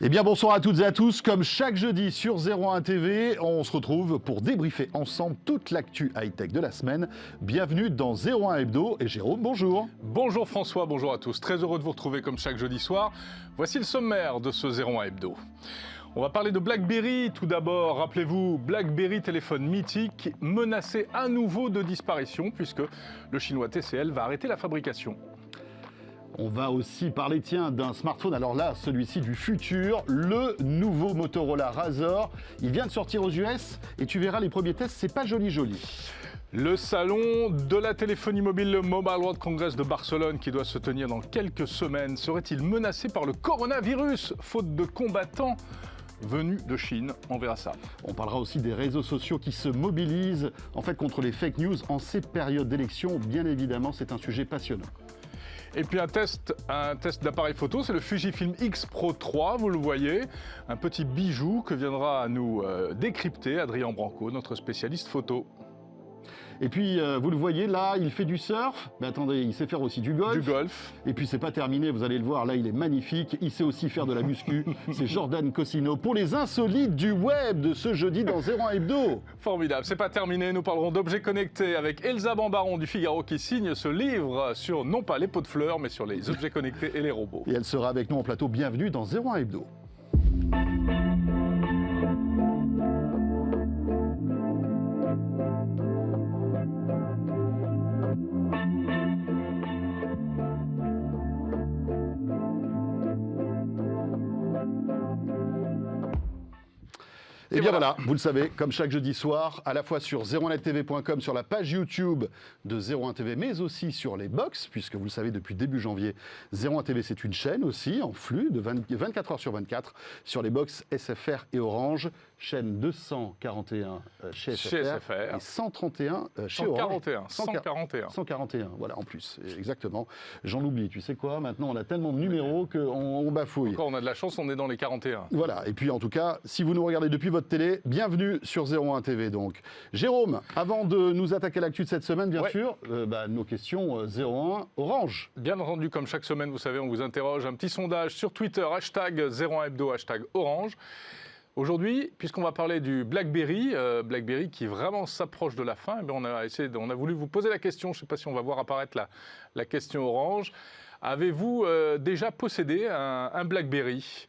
Eh bien bonsoir à toutes et à tous, comme chaque jeudi sur 01 TV, on se retrouve pour débriefer ensemble toute l'actu high-tech de la semaine. Bienvenue dans 01 Hebdo et Jérôme, bonjour. Bonjour François, bonjour à tous, très heureux de vous retrouver comme chaque jeudi soir. Voici le sommaire de ce 01 Hebdo. On va parler de BlackBerry tout d'abord. Rappelez-vous, BlackBerry, téléphone mythique, menacé à nouveau de disparition puisque le chinois TCL va arrêter la fabrication. On va aussi parler, tiens, d'un smartphone, alors là, celui-ci du futur, le nouveau Motorola Razr. Il vient de sortir aux US et tu verras les premiers tests, c'est pas joli. Le salon de la téléphonie mobile, le Mobile World Congress de Barcelone, qui doit se tenir dans quelques semaines, serait-il menacé par le coronavirus, faute de combattants venus de Chine? On verra ça. On parlera aussi des réseaux sociaux qui se mobilisent en fait contre les fake news en ces périodes d'élection. Bien évidemment, c'est un sujet passionnant. Et puis un test d'appareil photo, c'est le Fujifilm X Pro 3, vous le voyez, un petit bijou que viendra nous décrypter Adrien Branco, notre spécialiste photo. Et puis, vous le voyez, là, il fait du surf. Mais attendez, il sait faire aussi du golf. Du golf. Et puis, c'est pas terminé, vous allez le voir, là, il est magnifique. Il sait aussi faire de la muscu. C'est Jordan Cosino pour les insolites du web de ce jeudi dans 01 Hebdo. Formidable, c'est pas terminé. Nous parlerons d'objets connectés avec Elsa Bambaron du Figaro qui signe ce livre sur, non pas les pots de fleurs, mais sur les objets connectés et les robots. Et elle sera avec nous en plateau. Bienvenue dans 01 Hebdo. Et bien voilà, vous le savez, comme chaque jeudi soir, à la fois sur 01nettv.com, sur la page YouTube de 01 TV, mais aussi sur les box, puisque vous le savez, depuis début janvier, 01 TV, c'est une chaîne aussi, en flux, de 24 heures sur 24, sur les box SFR et Orange, chaîne 241 chez SFR et 131 chez Orange. 141, voilà, en plus, exactement. J'en oublie, tu sais quoi, maintenant on a tellement de numéros qu'on bafouille. Encore on a de la chance, on est dans les 41. Voilà, et puis en tout cas, si vous nous regardez depuis votre télé, bienvenue sur 01 TV donc. Jérôme, avant de nous attaquer l'actu de cette semaine, bien sûr, nos questions 01 Orange. Bien entendu, comme chaque semaine, vous savez, on vous interroge, un petit sondage sur Twitter, hashtag 01 Hebdo, hashtag Orange. Aujourd'hui, puisqu'on va parler du BlackBerry, BlackBerry qui vraiment s'approche de la fin, eh bien on a voulu vous poser la question, je ne sais pas si on va voir apparaître la question Orange. Avez-vous déjà possédé un BlackBerry ?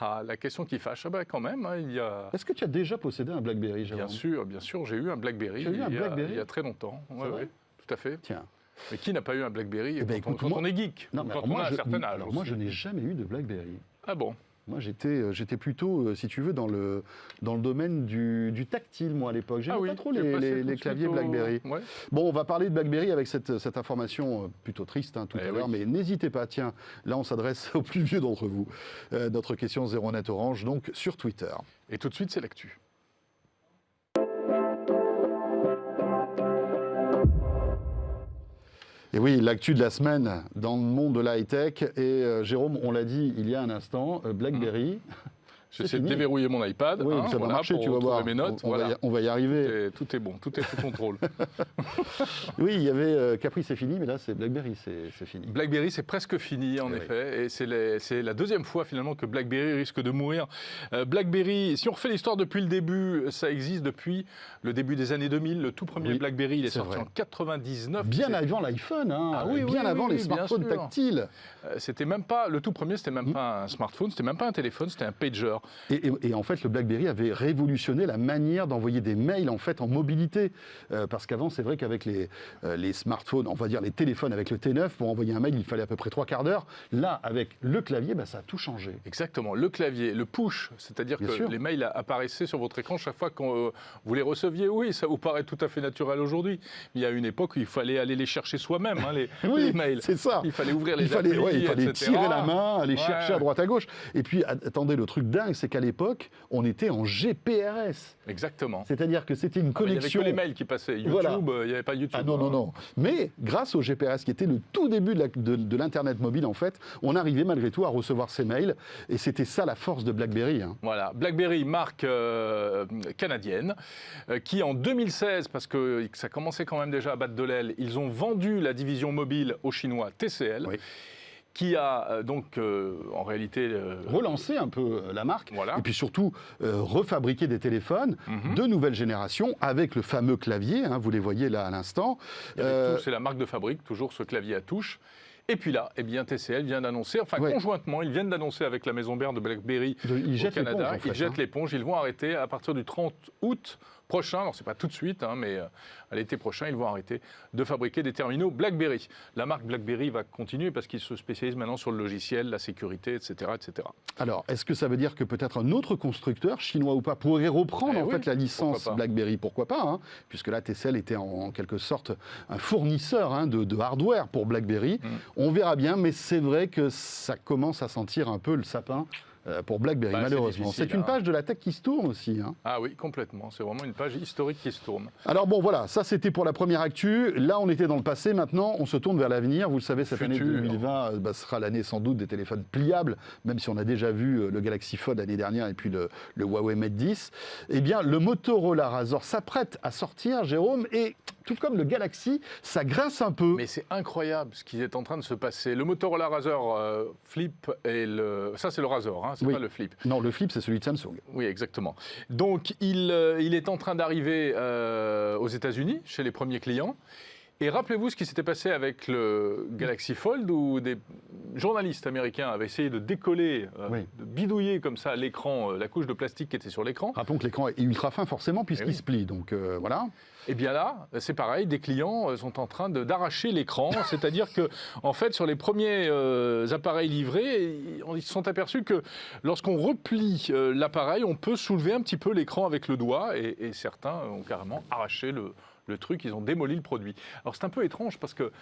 La question qui fâche, quand même, hein, il y a... Est-ce que tu as déjà possédé un BlackBerry, Jérôme ? Bien sûr, j'ai eu un BlackBerry, il y a très longtemps. Oui, tout à fait. Tiens. Mais qui n'a pas eu un BlackBerry quand on est geek, non, quand on a un certain âge alors moi, je n'ai jamais eu de BlackBerry. Ah bon ? Moi, j'étais plutôt, si tu veux, dans le domaine du tactile, moi, à l'époque. J'aimais pas trop les claviers BlackBerry. Ouais. Bon, on va parler de BlackBerry avec cette information plutôt triste tout à l'heure, mais n'hésitez pas. Tiens, là, on s'adresse aux plus vieux d'entre vous. Notre question 01net Orange, donc, sur Twitter. Et tout de suite, c'est l'actu. Et oui, l'actu de la semaine dans le monde de la high-tech. Et Jérôme, on l'a dit il y a un instant, BlackBerry... J'essaie de déverrouiller mon iPad. Oui, ça va marcher, tu vas voir. Mes notes. On va y arriver. Tout est bon, tout est sous contrôle. Oui, il y avait Capri, c'est fini, mais là, c'est BlackBerry, c'est fini. BlackBerry, c'est presque fini, en effet. Et c'est la deuxième fois, finalement, que BlackBerry risque de mourir. BlackBerry, si on refait l'histoire depuis le début, ça existe depuis le début des années 2000. Le tout premier BlackBerry, il est sorti en 99. Bien avant l'iPhone, bien avant les smartphones tactiles. C'était même pas, le tout premier, c'était même pas un smartphone, c'était même pas un téléphone, c'était un pager. Et en fait, le BlackBerry avait révolutionné la manière d'envoyer des mails en fait en mobilité. Parce qu'avant, c'est vrai qu'avec les smartphones, on va dire les téléphones avec le T9, pour envoyer un mail, il fallait à peu près 3 quarts d'heure. Là, avec le clavier, ça a tout changé. Exactement. Le clavier, le push, c'est-à-dire que les mails apparaissaient sur votre écran chaque fois que vous les receviez. Oui, ça vous paraît tout à fait naturel aujourd'hui. Il y a une époque où il fallait aller les chercher soi-même, les mails. C'est ça. Il fallait ouvrir les applis, il fallait etc. tirer la main, aller chercher à droite à gauche. Et puis, attendez, le truc dingue, c'est qu'à l'époque, on était en GPRS. Exactement. C'est-à-dire que c'était une connexion... Il n'y avait que les mails qui passaient. YouTube, il n'y avait pas YouTube. Ah non. Mais grâce au GPRS, qui était le tout début de l'Internet mobile, en fait, on arrivait malgré tout à recevoir ces mails. Et c'était ça la force de BlackBerry. Voilà. BlackBerry, marque canadienne, qui en 2016, parce que ça commençait quand même déjà à battre de l'aile, ils ont vendu la division mobile aux Chinois TCL. Oui. qui a en réalité relancer un peu la marque, Voilà. et puis surtout refabriquer des téléphones de nouvelle génération avec le fameux clavier, hein, vous les voyez là à l'instant. C'est la marque de fabrique, toujours ce clavier à touche. Et puis là, eh bien, TCL vient d'annoncer, Ouais. conjointement, ils viennent d'annoncer avec la maison mère de BlackBerry Ils au jettent l'éponge, Canada, en fait, ils jettent hein. l'éponge, ils vont arrêter à partir du 30 août prochain, alors c'est pas tout de suite, hein, mais à l'été prochain, ils vont arrêter de fabriquer des terminaux BlackBerry. La marque BlackBerry va continuer parce qu'ils se spécialisent maintenant sur le logiciel, la sécurité, etc., etc. Alors, est-ce que ça veut dire que peut-être un autre constructeur, chinois ou pas, pourrait reprendre Oui, fait la licence pourquoi pas. BlackBerry? Pourquoi pas, hein, puisque là, TCL était en quelque sorte un fournisseur, hein, de hardware pour BlackBerry. On verra bien, mais c'est vrai que ça commence à sentir un peu le sapin pour BlackBerry, Bah, c'est malheureusement. difficile, C'est une hein. page de la tech qui se tourne aussi, hein. Ah oui, complètement. C'est vraiment une page historique qui se tourne. Alors bon, voilà, ça c'était pour la première actu. Là, on était dans le passé. Maintenant, on se tourne vers l'avenir. Vous le savez, cette année Futur. 2020 sera l'année sans doute des téléphones pliables, même si on a déjà vu le Galaxy Fold l'année dernière et puis le Huawei Mate 10. Eh bien, le Motorola Razr s'apprête à sortir, Jérôme, et tout comme le Galaxy, ça grince un peu. Mais c'est incroyable ce qui est en train de se passer. Le Motorola Razr Flip et ça c'est le Razr, hein, c'est Oui. pas le Flip. Non, le Flip, c'est celui de Samsung. Oui, exactement. Donc il est en train d'arriver aux États-Unis chez les premiers clients. Et rappelez-vous ce qui s'était passé avec le Galaxy Fold, où des journalistes américains avaient essayé de décoller, Oui. de bidouiller comme ça l'écran, la couche de plastique qui était sur l'écran. Rappelons que l'écran est ultra fin, forcément, puisqu'il oui. se plie. Donc voilà. Et bien là, c'est pareil, des clients sont en train d'arracher l'écran, c'est-à-dire que, en fait, sur les premiers appareils livrés, ils se sont aperçus que lorsqu'on replie l'appareil, on peut soulever un petit peu l'écran avec le doigt, et certains ont carrément arraché le truc, ils ont démoli le produit. Alors c'est un peu étrange parce que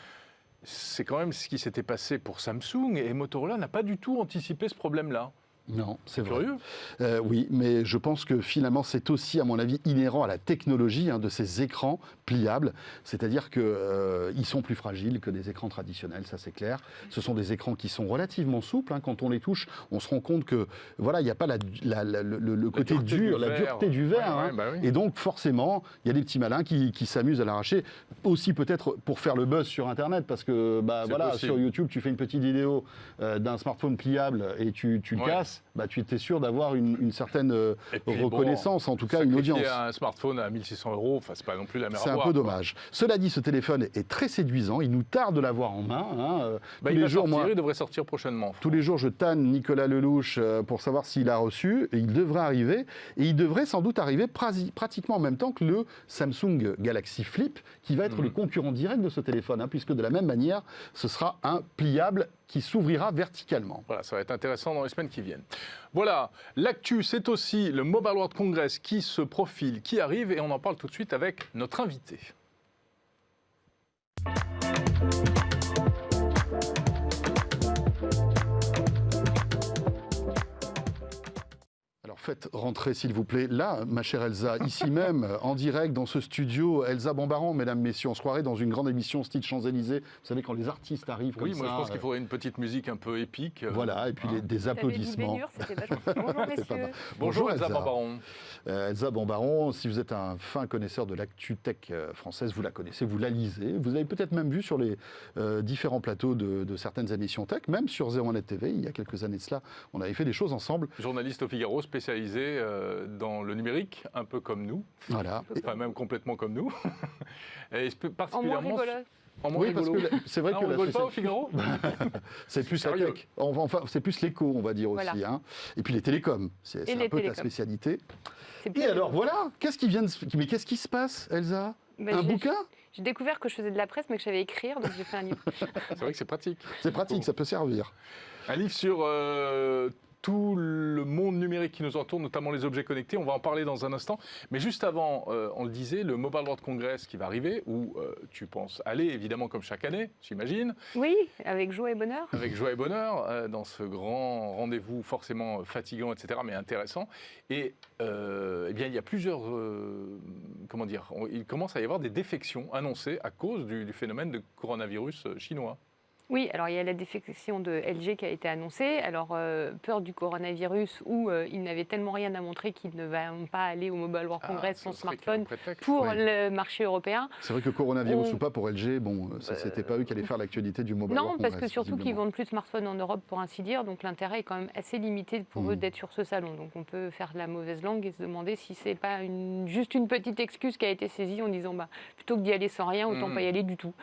c'est quand même ce qui s'était passé pour Samsung, et Motorola n'a pas du tout anticipé ce problème-là. Non, c'est vrai. Curieux. Oui, mais je pense que finalement, c'est aussi, à mon avis, inhérent à la technologie, hein, de ces écrans pliables. C'est-à-dire qu'ils sont plus fragiles que des écrans traditionnels, ça c'est clair. Ce sont des écrans qui sont relativement souples, hein. Quand on les touche, on se rend compte que voilà, il n'y a pas le côté dureté dur, du la verre. dureté du verre. Ouais, Hein. ouais, bah oui. Et donc, forcément, il y a des petits malins qui s'amusent à l'arracher. Aussi, peut-être pour faire le buzz sur Internet, parce que C'est voilà, possible. sur YouTube, tu fais une petite vidéo d'un smartphone pliable et tu le Ouais. casses. Tu étais sûr d'avoir une certaine Et puis, reconnaissance, en tout cas une sacrifier audience. un smartphone à 1600 €, enfin, c'est pas non plus la mer C'est à un boire, peu quoi. dommage. Cela dit, ce téléphone est très séduisant. Il nous tarde de l'avoir en main, hein. Bah, Tous il les va jours, sortir, moi, il devrait sortir prochainement. tous les jours, je tanne Nicolas Lelouch pour savoir s'il a reçu. Et il devrait arriver. Et il devrait sans doute arriver pratiquement en même temps que le Samsung Galaxy Flip, qui va être le concurrent direct de ce téléphone, hein, puisque de la même manière, ce sera un pliable qui s'ouvrira verticalement. Voilà, ça va être intéressant dans les semaines qui viennent. Voilà, l'actu, c'est aussi le Mobile World Congress qui se profile, qui arrive, et on en parle tout de suite avec notre invité. Alors faites rentrer s'il vous plaît, là, ma chère Elsa, ici même, en direct dans ce studio, Elsa Bombaron, mesdames, messieurs, on se croirait dans une grande émission style Champs-Élysées. Vous savez, quand les artistes arrivent comme Oui, moi ça, je pense qu'il faudrait une petite musique un peu épique. voilà, et puis des applaudissements. C'était vachement... Bonjour messieurs. Bonjour Elsa Barbaron. Elsa Bombaron, si vous êtes un fin connaisseur de l'actu tech française, vous la connaissez, vous la lisez. Vous avez peut-être même vu sur les différents plateaux de certaines émissions tech, même sur 01net TV, il y a quelques années de cela, on avait fait des choses ensemble. Journaliste au Figaro, spécialisé dans le numérique, un peu comme nous, Voilà. enfin même complètement comme nous. Et En moins particulièrement... rigolo. En moins Oui, parce rigolo. que c'est vrai Ah, que on rigole pas au Figaro. c'est plus la Sérieux. tech. Enfin, c'est plus l'éco, on va dire aussi. Voilà. Hein. Et puis les télécoms, c'est un les peu ta télécoms. spécialité. C'est Et bien. alors voilà, qu'est-ce qui vient de... Mais qu'est-ce qui se passe, Elsa? Bah, Un j'ai- bouquin? J'ai découvert que je faisais de la presse, mais que je savais écrire, donc j'ai fait un livre. C'est vrai que c'est pratique. C'est pratique, ça peut servir. Un livre sur tout le monde numérique qui nous entoure, notamment les objets connectés. On va en parler dans un instant. Mais juste avant, on le disait, le Mobile World Congress qui va arriver, où tu penses aller, évidemment, comme chaque année, j'imagine, Oui, avec joie et bonheur. avec joie et bonheur, dans ce grand rendez-vous forcément fatigant, etc., mais intéressant. Et eh bien, il y a plusieurs... comment dire, il commence à y avoir des défections annoncées à cause du phénomène de coronavirus chinois. Oui, alors il y a la défection de LG qui a été annoncée. Alors, peur du coronavirus où ils n'avaient tellement rien à montrer qu'ils ne vont pas aller au Mobile World Congress sans smartphone pour le marché européen. C'est vrai que coronavirus ou pas pour LG, bon, ça c'était pas eux qui allaient faire l'actualité du Mobile World Congress. Non, parce que surtout qu'ils vendent plus de smartphones en Europe pour ainsi dire, donc l'intérêt est quand même assez limité pour eux d'être sur ce salon. Donc on peut faire de la mauvaise langue et se demander si c'est pas juste une petite excuse qui a été saisie en disant plutôt que d'y aller sans rien, autant pas y aller du tout.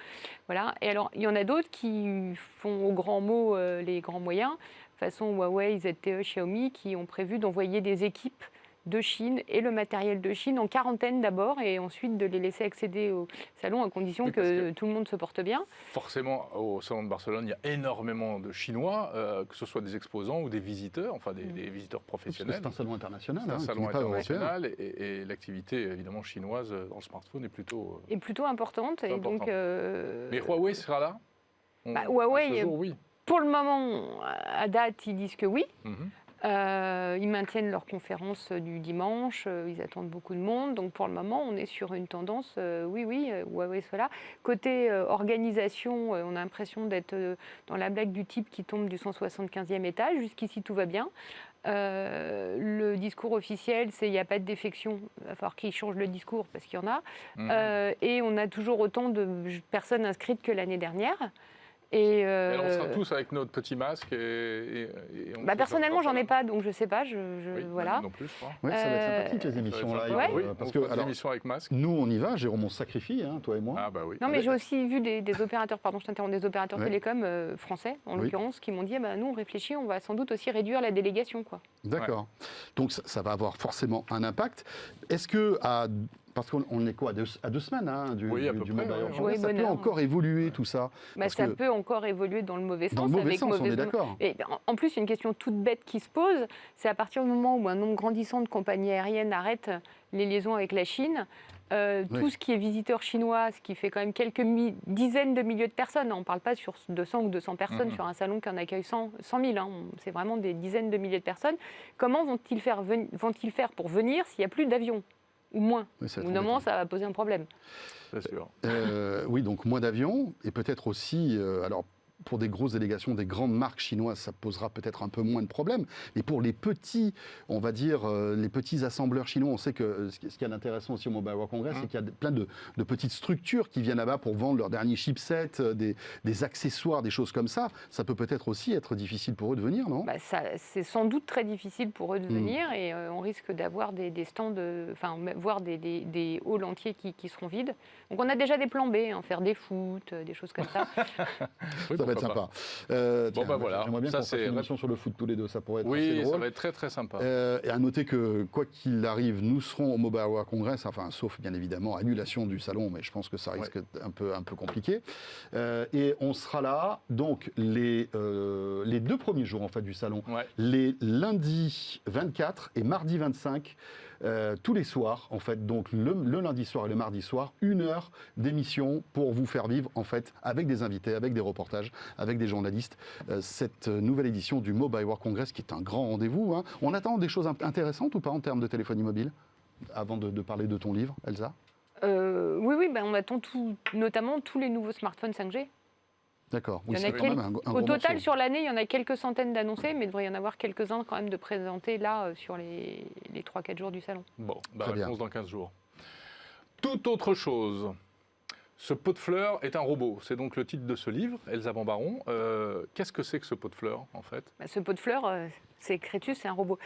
Voilà. Et alors il y en a d'autres qui font aux grands mots les grands moyens, façon Huawei, ZTE, Xiaomi, qui ont prévu d'envoyer des équipes de Chine et le matériel de Chine en quarantaine d'abord et ensuite de les laisser accéder au salon à condition que tout le monde se porte bien. Forcément, au salon de Barcelone, il y a énormément de Chinois, que ce soit des exposants ou des visiteurs, enfin des visiteurs professionnels. C'est un salon international. C'est un salon international et l'activité évidemment chinoise dans le smartphone est plutôt importante. Et donc, mais Huawei sera là Huawei, jour, oui. Pour le moment, à date, ils disent que oui. Ils maintiennent leur conférence du dimanche, ils attendent beaucoup de monde. Donc pour le moment, on est sur une tendance, Huawei soit là. Côté organisation, on a l'impression d'être dans la blague du type qui tombe du 175e étage. Jusqu'ici, tout va bien. Le discours officiel, c'est il n'y a pas de défection. Il va falloir qu'ils changent le discours parce qu'il y en a. Et on a toujours autant de personnes inscrites que l'année dernière. Et on sera tous avec notre petit masque. Personnellement, j'en ai pas, donc je ne sais pas. Voilà. Non plus, je crois. Ouais, ça va être sympathique, les émissions live. Oui, parce que des émissions avec masque. Nous, on y va. Jérôme, on se sacrifie, toi et moi. Ah, bah oui. Non, mais j'ai aussi vu des opérateurs, pardon, je t'interromps, des opérateurs télécoms français, en l'occurrence, qui m'ont dit nous, on réfléchit, on va sans doute aussi réduire la délégation. D'accord. Ouais. Donc, ça va avoir forcément un impact. Est-ce que, parce qu'on est quoi, à deux semaines du Mobile World Congress, ça peut encore évoluer tout ça ça peut encore évoluer dans le mauvais sens. Dans le mauvais sens, on est d'accord. Et en plus, une question toute bête qui se pose, c'est à partir du moment où un nombre grandissant de compagnies aériennes arrêtent les liaisons avec la Chine, tout ce qui est visiteurs chinois, ce qui fait quand même quelques dizaines de milliers de personnes, on ne parle pas sur 200 ou 200 personnes sur un salon qui en accueille 100 000, c'est vraiment des dizaines de milliers de personnes. Comment vont-ils faire pour venir s'il n'y a plus d'avions ? Ou moins. Au bout d'un moment, ça va poser un problème. C'est sûr. Oui, donc moins d'avions, et peut-être aussi, alors pour des grosses délégations, des grandes marques chinoises, ça posera peut-être un peu moins de problèmes. Mais pour les petits, on va dire, les petits assembleurs chinois, on sait que ce qui est intéressant aussi au Mobile World Congress, c'est qu'il y a plein de petites structures qui viennent là-bas pour vendre leurs derniers chipsets, des accessoires, des choses comme ça. Ça peut peut-être aussi être difficile pour eux de venir, non ? C'est sans doute très difficile pour eux de venir et on risque d'avoir des stands, voire des halls entiers qui seront vides. Donc on a déjà des plans B, faire des foot, des choses comme ça. Ça va être sympa. Voilà. J'aimerais bien qu'on fasse une émission sur le foot tous les deux, ça pourrait être assez drôle. Oui, ça va être très très sympa. Et à noter que, quoi qu'il arrive, nous serons au Mobile World Congress, sauf bien évidemment annulation du salon, mais je pense que ça risque d'être un peu compliqué. Et on sera là, donc, les 2 premiers jours en fait, du salon, les lundis 24 et mardi 25, tous les soirs, en fait, donc le lundi soir et le mardi soir, 1 heure d'émission pour vous faire vivre, en fait, avec des invités, avec des reportages, avec des journalistes, cette nouvelle édition du Mobile World Congress qui est un grand rendez-vous. On attend des choses intéressantes ou pas en termes de téléphonie mobile, avant de parler de ton livre, Elsa ? Oui, on attend notamment tous les nouveaux smartphones 5G. D'accord. Oui, au total, sur l'année, il y en a quelques centaines d'annoncés, mais il devrait y en avoir quelques-uns quand même de présentés là sur les 3-4 jours du salon. Bon, réponse dans 15 jours. Toute autre chose. Ce pot de fleurs est un robot. C'est donc le titre de ce livre, Elsa Bambaron. Qu'est-ce que c'est que ce pot de fleurs, en fait ? Ce pot de fleurs, c'est Crétus, c'est un robot.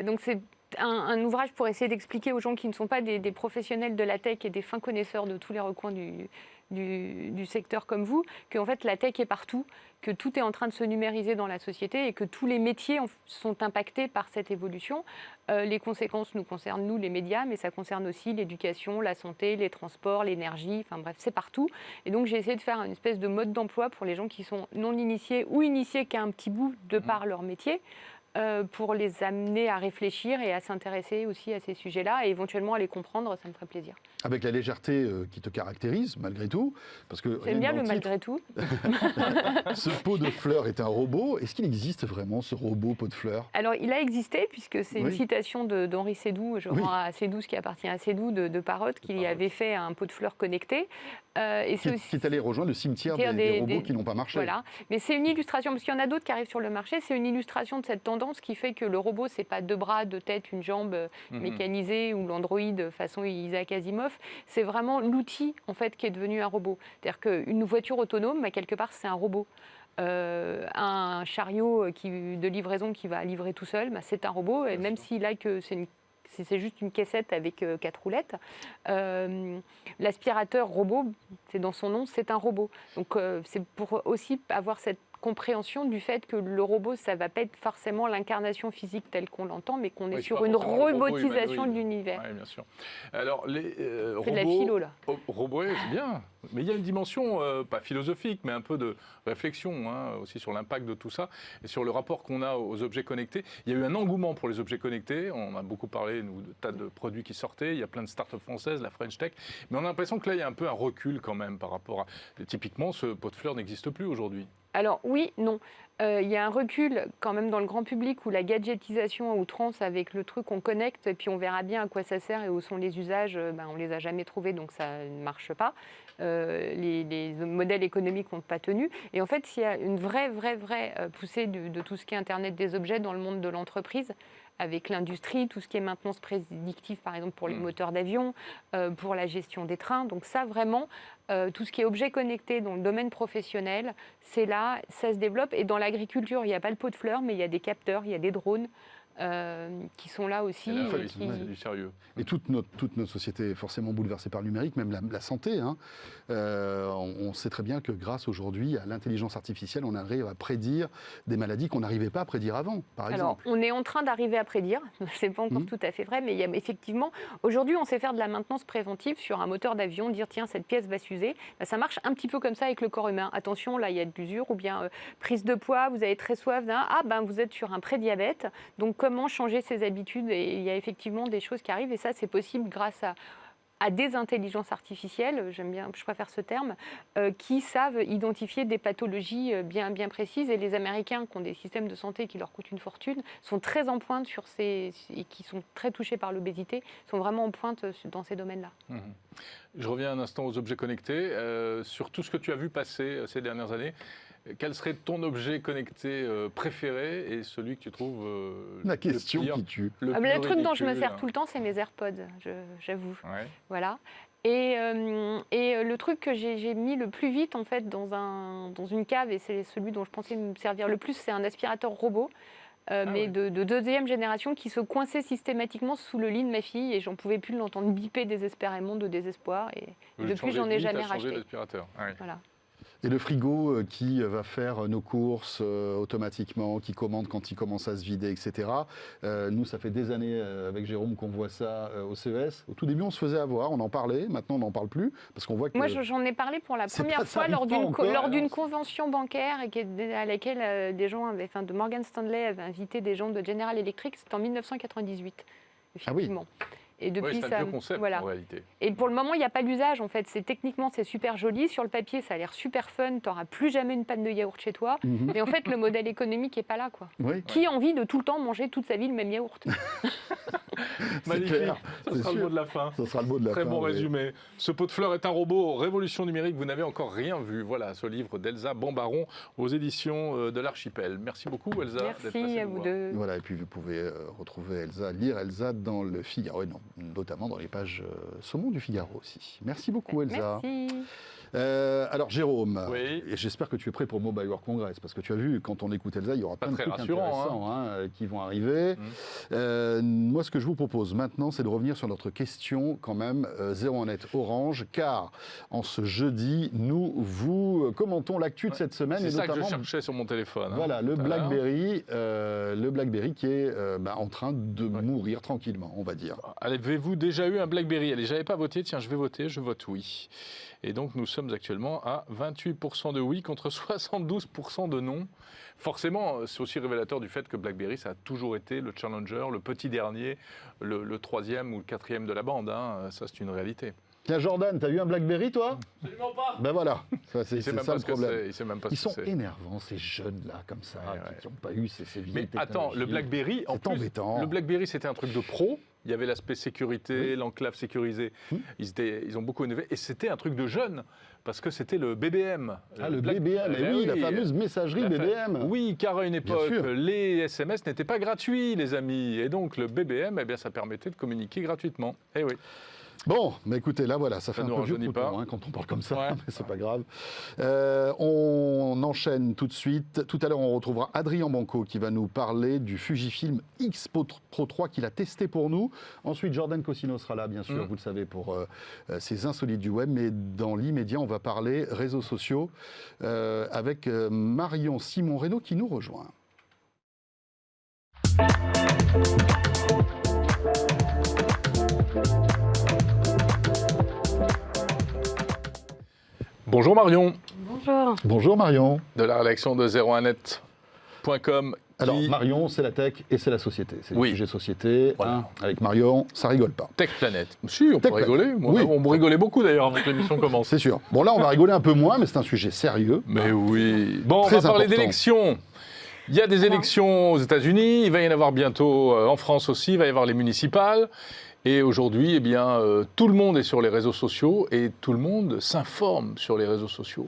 Donc c'est un ouvrage pour essayer d'expliquer aux gens qui ne sont pas des professionnels de la tech et des fins connaisseurs de tous les recoins du secteur comme vous, qu'en fait la tech est partout, que tout est en train de se numériser dans la société et que tous les métiers sont impactés par cette évolution. Les conséquences nous concernent, nous, les médias, mais ça concerne aussi l'éducation, la santé, les transports, l'énergie, enfin bref, c'est partout. Et donc j'ai essayé de faire une espèce de mode d'emploi pour les gens qui sont non initiés ou initiés qu'à un petit bout de par leur métier, pour les amener à réfléchir et à s'intéresser aussi à ces sujets-là et éventuellement à les comprendre, ça me ferait plaisir. Avec la légèreté qui te caractérise, malgré tout. Parce que J'aime bien le titre, malgré tout. ce pot de fleurs est un robot. Est-ce qu'il existe vraiment, ce robot pot de fleurs? Alors, il a existé, puisque c'est une citation d'Henri Seydoux, je rends à Seydoux ce qui appartient à Seydoux, de Parotte, qui avait fait un pot de fleurs connecté. Et qui est allé rejoindre le cimetière des robots qui n'ont pas marché. Voilà. Mais c'est une illustration, parce qu'il y en a d'autres qui arrivent sur le marché, c'est une illustration de cette tendance qui fait que le robot, c'est pas 2 bras, 2 têtes, une jambe mécanisée ou l'android façon Isaac Asimov. C'est vraiment l'outil, en fait, qui est devenu un robot. C'est-à-dire qu'une voiture autonome, quelque part, c'est un robot. Un chariot de livraison qui va livrer tout seul, c'est un robot, et même s'il a que c'est juste une caissette avec 4 roulettes. L'aspirateur robot, c'est dans son nom, c'est un robot. Donc c'est pour aussi avoir cette compréhension du fait que le robot, ça ne va pas être forcément l'incarnation physique telle qu'on l'entend, mais qu'on est sur une robotisation de l'univers. Oui, bien sûr. Alors, les robots... C'est de la philo, là. Robots, c'est bien. Mais il y a une dimension, pas philosophique, mais un peu de réflexion aussi sur l'impact de tout ça et sur le rapport qu'on a aux objets connectés. Il y a eu un engouement pour les objets connectés. On a beaucoup parlé, nous, de tas de produits qui sortaient. Il y a plein de start-up françaises, la French Tech. Mais on a l'impression que là, il y a un peu un recul quand même par rapport à... Typiquement, ce pot de fleurs n'existe plus aujourd'hui. Alors oui, non. Il y a un recul quand même dans le grand public où la gadgetisation à outrance avec le truc on connecte et puis on verra bien à quoi ça sert et où sont les usages, on ne les a jamais trouvés donc ça ne marche pas. Les modèles économiques n'ont pas tenu. Et en fait, il y a une vraie poussée de tout ce qui est Internet des objets dans le monde de l'entreprise, avec l'industrie, tout ce qui est maintenance prédictive, par exemple pour les moteurs d'avion, pour la gestion des trains. Donc ça, vraiment, tout ce qui est objets connectés dans le domaine professionnel, c'est là, ça se développe. Et dans l'agriculture, il n'y a pas le pot de fleurs, mais il y a des capteurs, il y a des drones. Qui sont là aussi. C'est du sérieux. Et toute notre société est forcément bouleversée par le numérique, même la santé. On sait très bien que grâce aujourd'hui à l'intelligence artificielle, on arrive à prédire des maladies qu'on n'arrivait pas à prédire avant, par exemple. Alors, on est en train d'arriver à prédire. Ce n'est pas encore tout à fait vrai, mais il y a effectivement, aujourd'hui, on sait faire de la maintenance préventive sur un moteur d'avion, dire tiens, cette pièce va s'user. Ça marche un petit peu comme ça avec le corps humain. Attention, là, il y a de l'usure, ou bien prise de poids, vous avez très soif. Vous êtes sur un prédiabète. Donc, comment changer ses habitudes, et il y a effectivement des choses qui arrivent et ça c'est possible grâce à des intelligences artificielles, je préfère ce terme, qui savent identifier des pathologies bien précises et les Américains qui ont des systèmes de santé qui leur coûtent une fortune sont très en pointe et qui sont très touchés par l'obésité, sont vraiment en pointe dans ces domaines-là. Je reviens un instant aux objets connectés, sur tout ce que tu as vu passer ces dernières années. Quel serait ton objet connecté préféré et celui que tu trouves la question qui tue. Le truc dont je me sers tout le temps, c'est mes AirPods, j'avoue. Ouais. Voilà. Et le truc que j'ai mis le plus vite en fait dans une cave, et c'est celui dont je pensais me servir le plus, c'est un aspirateur robot. Mais de deuxième génération qui se coinçait systématiquement sous le lit de ma fille et j'en pouvais plus l'entendre biper désespérément de désespoir et depuis j'en ai jamais racheté. Voilà. Et le frigo qui va faire nos courses automatiquement, qui commande quand il commence à se vider, etc. Nous, ça fait des années avec Jérôme qu'on voit ça au CES. Au tout début, on se faisait avoir, on en parlait. Maintenant, on n'en parle plus parce qu'on voit que... Moi, j'en ai parlé pour la première fois lors d'une convention bancaire à laquelle des gens de Morgan Stanley avait invité des gens de General Electric. C'était en 1998, effectivement. Ah oui. Et depuis, c'est un vieux concept en réalité. Et pour le moment, il n'y a pas d'usage en fait. Techniquement, c'est super joli. Sur le papier, ça a l'air super fun. Tu n'auras plus jamais une panne de yaourt chez toi. Mais en fait, le modèle économique n'est pas là, quoi. Oui. Qui a envie de tout le temps manger toute sa vie le même yaourt? Magnifique. Ce sera le mot de la fin. Ce sera le mot de la fin. Très bon résumé. Ce pot de fleurs est un robot. Révolution numérique. Vous n'avez encore rien vu. Voilà, ce livre d'Elsa Bambaron aux éditions de l'Archipel. Merci beaucoup, Elsa. Merci à vous deux. Voilà, et puis vous pouvez retrouver lire Elsa dans le Figaro. Notamment dans les pages saumon du Figaro aussi. Merci beaucoup, Elsa. Merci. Alors, Jérôme, et j'espère que tu es prêt pour Mobile World Congress, parce que tu as vu, quand on écoute Elsa, il y aura plein de trucs intéressants qui vont arriver. Moi, ce que je voulais vous propose maintenant, c'est de revenir sur notre question quand même 01net Orange, car en ce jeudi, nous vous commentons l'actu de cette semaine. C'est et ça notamment, que je cherchais sur mon téléphone. Voilà, le BlackBerry qui est en train de mourir tranquillement, on va dire. Avez-vous déjà eu un BlackBerry? Allez, j'avais pas voté, tiens, je vais voter, je vote oui. Et donc nous sommes actuellement à 28% de oui contre 72% de non. Forcément, c'est aussi révélateur du fait que BlackBerry, ça a toujours été le challenger, le petit dernier, le troisième ou le quatrième de la bande. Ça, c'est une réalité. Tiens, Jordan, t'as eu un BlackBerry, toi? Absolument pas. Ben voilà, c'est ça le problème. Ils sont énervants, ces jeunes-là, comme ça, qui n'ont pas eu ces vieilles Mais attends, le BlackBerry, en plus, embêtant. Le BlackBerry, c'était un truc de pro. Il y avait l'aspect sécurité, l'enclave sécurisée. Ils ont beaucoup innové. Et c'était un truc de jeune, parce que c'était le BBM. Le BBM, oui, la fameuse messagerie BBM. Oui, car à une époque, les SMS n'étaient pas gratuits, les amis. Et donc, le BBM, ça permettait de communiquer gratuitement. Eh oui. Bon, mais écoutez, là voilà, ça fait un peu vieux crouton quand on parle comme ça, mais c'est pas grave. On enchaîne tout de suite. Tout à l'heure, on retrouvera Adrien Banco qui va nous parler du Fujifilm X Pro 3 qu'il a testé pour nous. Ensuite, Jordan Cosino sera là, bien sûr, vous le savez, pour ces insolites du web. Mais dans l'immédiat, on va parler réseaux sociaux avec Marion Simon-Reynaud qui nous rejoint. Bonjour Marion. Bonjour. Bonjour Marion. De la rédaction de 01net.com. Alors Marion, c'est la tech et c'est la société. C'est le sujet société. Voilà. Avec Marion, ça rigole pas. Tech Planet. Si, on peut rigoler. On rigolait beaucoup d'ailleurs avant que l'émission commence. C'est sûr. Bon là, on va rigoler un peu moins, mais c'est un sujet sérieux. Mais oui. Bon, on va parler d'élections. Il y a des élections aux États-Unis. Il va y en avoir bientôt en France aussi. Il va y avoir les municipales. Et aujourd'hui, tout le monde est sur les réseaux sociaux et tout le monde s'informe sur les réseaux sociaux.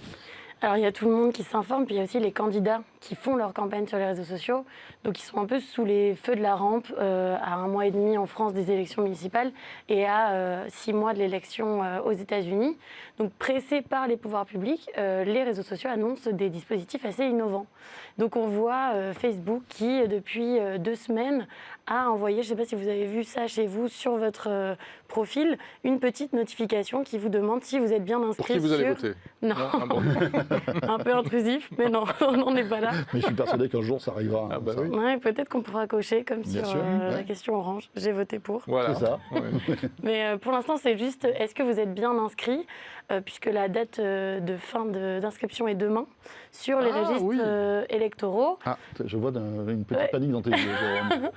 Alors, il y a tout le monde qui s'informe, puis il y a aussi les candidats qui font leur campagne sur les réseaux sociaux. Donc, ils sont un peu sous les feux de la rampe à 1 mois et demi en France des élections municipales et à 6 mois de l'élection aux États-Unis. Donc, pressés par les pouvoirs publics, les réseaux sociaux annoncent des dispositifs assez innovants. Donc, on voit Facebook qui, depuis 2 semaines, a envoyé, je ne sais pas si vous avez vu ça chez vous, sur votre profil, une petite notification qui vous demande si vous êtes bien inscrit. Pour qui vous allez voter? Non, un peu intrusif, mais non, on n'en est pas là. Mais je suis persuadé qu'un jour ça arrivera. Oui. Ouais, peut-être qu'on pourra cocher comme Bien sur sûr, la question orange. J'ai voté pour. Voilà. C'est ça. Mais pour l'instant, c'est juste, est-ce que vous êtes bien inscrit puisque la date de fin d'inscription est demain sur les registres électoraux. Ah, je vois une petite panique dans tes yeux, Jérôme.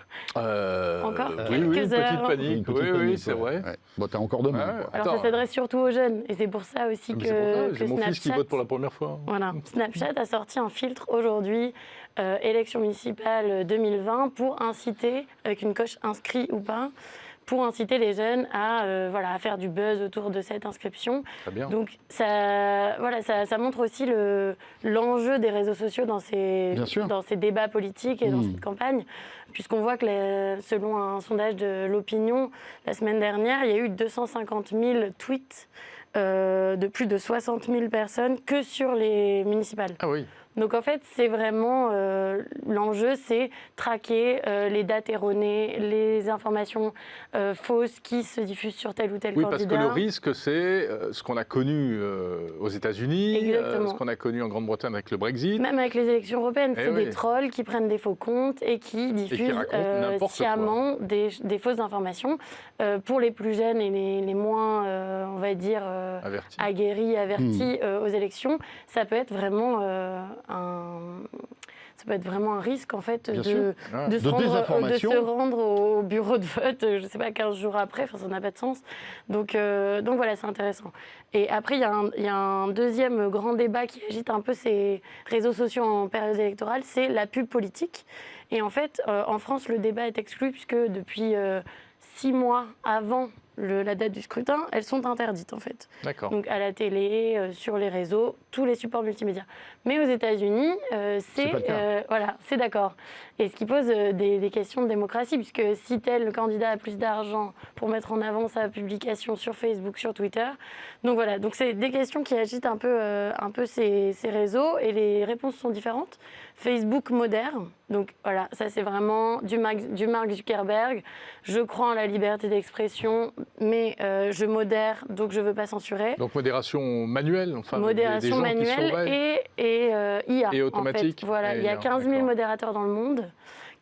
Encore Oui, une quelques heures. petite panique. Oui, c'est vrai. Ouais. Bon, t'as encore demain. Ouais. Alors, ça s'adresse surtout aux jeunes. Et c'est pour ça aussi que j'ai mon fils qui vote pour la première fois. Voilà. Snapchat a sorti un filtre aujourd'hui, élection municipale 2020, pour inciter, avec une coche inscrit ou pas, pour inciter les jeunes à faire du buzz autour de cette inscription. Très bien. Donc ça montre aussi l'enjeu des réseaux sociaux dans ces débats politiques et dans cette campagne, puisqu'on voit que selon un sondage de l'opinion, la semaine dernière, il y a eu 250 000 tweets de plus de 60 000 personnes que sur les municipales. Ah oui. Donc en fait, c'est vraiment l'enjeu, c'est traquer les dates erronées, les informations fausses qui se diffusent sur tel ou tel candidat. Oui, parce que le risque, c'est ce qu'on a connu aux États-Unis, ce qu'on a connu en Grande-Bretagne avec le Brexit. Même avec les élections européennes, c'est des trolls qui prennent des faux comptes et qui diffusent sciemment des fausses informations. Pour les plus jeunes et les moins, on va dire, aguerris, avertis aux élections, ça peut être vraiment un risque en fait de se rendre au bureau de vote, je ne sais pas, 15 jours après, ça n'a pas de sens. Donc voilà, c'est intéressant. Et après, il y a un deuxième grand débat qui agite un peu ces réseaux sociaux en période électorale, c'est la pub politique. Et en fait, en France, le débat est exclu puisque depuis 6 mois avant la date du scrutin, elles sont interdites en fait. D'accord. Donc à la télé, sur les réseaux, tous les supports multimédia. Mais aux États-Unis, c'est d'accord. Et ce qui pose des questions de démocratie, puisque si tel candidat a plus d'argent pour mettre en avant sa publication sur Facebook, sur Twitter, donc voilà. Donc c'est des questions qui agitent un peu ces réseaux et les réponses sont différentes. Facebook modère. Donc voilà, ça c'est vraiment du Mark Zuckerberg. Je crois en la liberté d'expression, mais je modère, donc je ne veux pas censurer. Donc modération manuelle, enfin modération des gens qui manuelle surveillent. et IA. Et automatique. En fait. Voilà, Et il y a IA, 15 000 d'accord. modérateurs dans le monde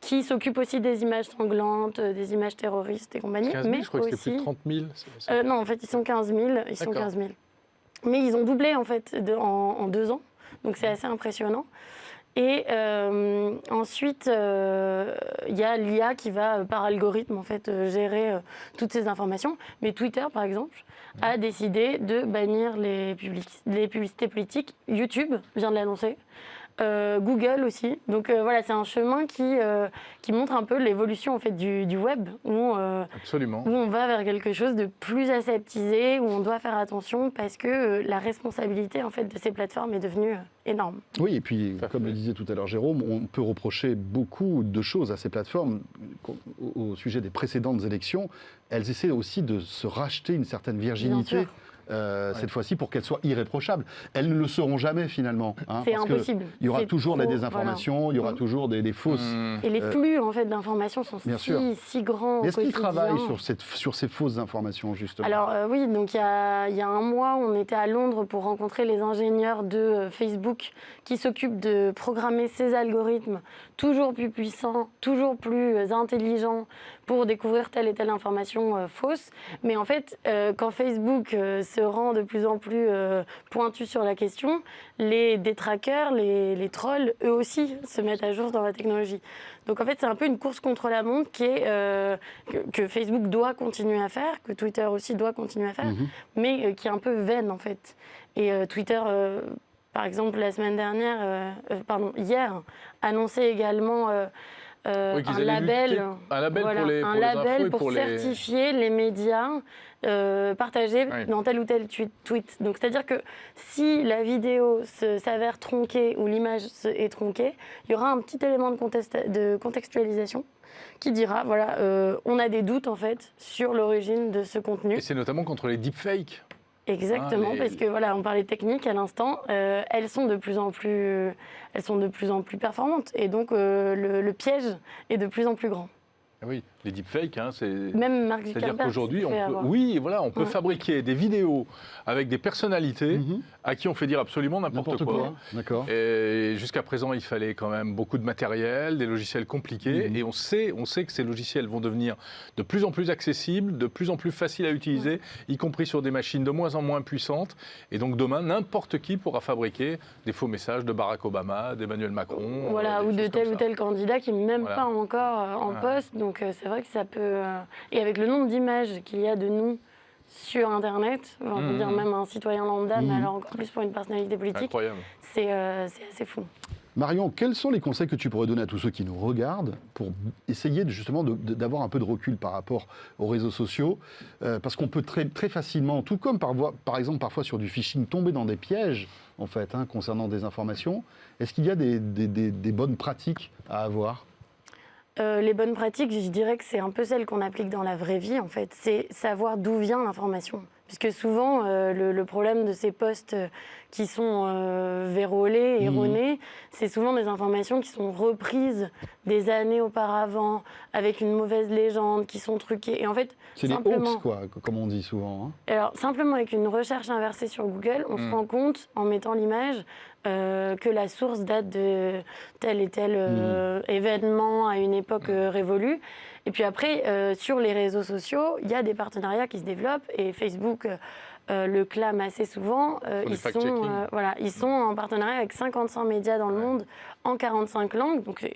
qui s'occupent aussi des images sanglantes, des images terroristes et compagnie. 15 000, mais je crois que c'était aussi, plus de 30 000. non, en fait, ils sont 15 000. Ils sont D'accord. 15 000. Mais ils ont doublé en fait en 2 ans. Donc c'est assez impressionnant. Et ensuite, il y a l'IA qui va, par algorithme, en fait, gérer toutes ces informations. Mais Twitter, par exemple, a décidé de bannir les publicités politiques. YouTube vient de l'annoncer. Google aussi. Donc voilà, c'est un chemin qui montre un peu l'évolution en fait, du web, Absolument. où on va vers quelque chose de plus aseptisé, où on doit faire attention parce que la responsabilité en fait, de ces plateformes est devenue énorme. Oui, et puis, comme le disait tout à l'heure Jérôme, on peut reprocher beaucoup de choses à ces plateformes. Au sujet des précédentes élections, elles essaient aussi de se racheter une certaine virginité. Cette fois-ci, pour qu'elles soient irréprochables. Elles ne le seront jamais, finalement. C'est parce impossible. Il y aura C'est toujours trop, des désinformations, il y aura toujours des fausses... Et les flux en fait, d'informations sont si grands au Mais est-ce qu'ils quotidien. travaillent sur ces fausses informations, justement? Alors oui, donc il y a un mois, on était à Londres pour rencontrer les ingénieurs de Facebook qui s'occupent de programmer ces algorithmes toujours plus puissants, toujours plus intelligents pour découvrir telle et telle information fausse. Mais en fait, quand Facebook se rend de plus en plus pointu sur la question, les détraqueurs, les trolls, eux aussi se mettent à jour dans la technologie. Donc en fait, c'est un peu une course contre la montre qui est, que Facebook doit continuer à faire, que Twitter aussi doit continuer à faire, mais qui est un peu vaine en fait. Et Twitter, par exemple, la semaine dernière, hier, annonçait également Oui, qu'ils un allaient label, lutter. Un label voilà, pour les un infos label et pour pour les... certifier les médias partagés Oui. dans tel ou tel tweet. Donc c'est-à-dire que si la vidéo s'avère tronquée ou l'image est tronquée, il y aura un petit élément de contextualisation qui dira, voilà, on a des doutes en fait sur l'origine de ce contenu. Et c'est notamment contre les deepfakes. Exactement, parce que voilà, on parlait technique à l'instant, elles sont de plus en plus performantes et donc le piège est de plus en plus grand. Oui, les deepfakes, c'est... Même Mark C'est-à-dire Zuckerberg qu'aujourd'hui, s'est fait avoir. on peut fabriquer des vidéos avec des personnalités à qui on fait dire absolument n'importe quoi. D'accord. Et jusqu'à présent, il fallait quand même beaucoup de matériel, des logiciels compliqués, et on sait que ces logiciels vont devenir de plus en plus accessibles, de plus en plus faciles à utiliser, y compris sur des machines de moins en moins puissantes. Et donc demain, n'importe qui pourra fabriquer des faux messages de Barack Obama, d'Emmanuel Macron, Voilà, des ou choses de comme tel ça. ou tel candidat qui n'est même Voilà. pas encore en poste. Donc c'est vrai que ça peut... Et avec le nombre d'images qu'il y a de nous sur Internet, on peut dire même un citoyen lambda, mais alors encore plus pour une personnalité politique, Incroyable. c'est assez fou. Marion, quels sont les conseils que tu pourrais donner à tous ceux qui nous regardent pour essayer justement d'avoir un peu de recul par rapport aux réseaux sociaux, parce qu'on peut très facilement, tout comme par exemple parfois sur du phishing, tomber dans des pièges en fait concernant des informations. Est-ce qu'il y a des bonnes pratiques à avoir? Les bonnes pratiques, je dirais que c'est un peu celles qu'on applique dans la vraie vie, en fait. C'est savoir d'où vient l'information. Puisque souvent, le problème de ces posts qui sont vérolés, erronés, c'est souvent des informations qui sont reprises des années auparavant, avec une mauvaise légende, qui sont truquées. Et en fait, C'est des hoax, quoi, comme on dit souvent. Alors, simplement avec une recherche inversée sur Google, on se rend compte, en mettant l'image, que la source date de tel et tel événement à une époque révolue. Et puis après, sur les réseaux sociaux, il y a des partenariats qui se développent et Facebook le clame assez souvent. Ils sont en partenariat avec 55 médias dans le monde en 45 langues. Donc,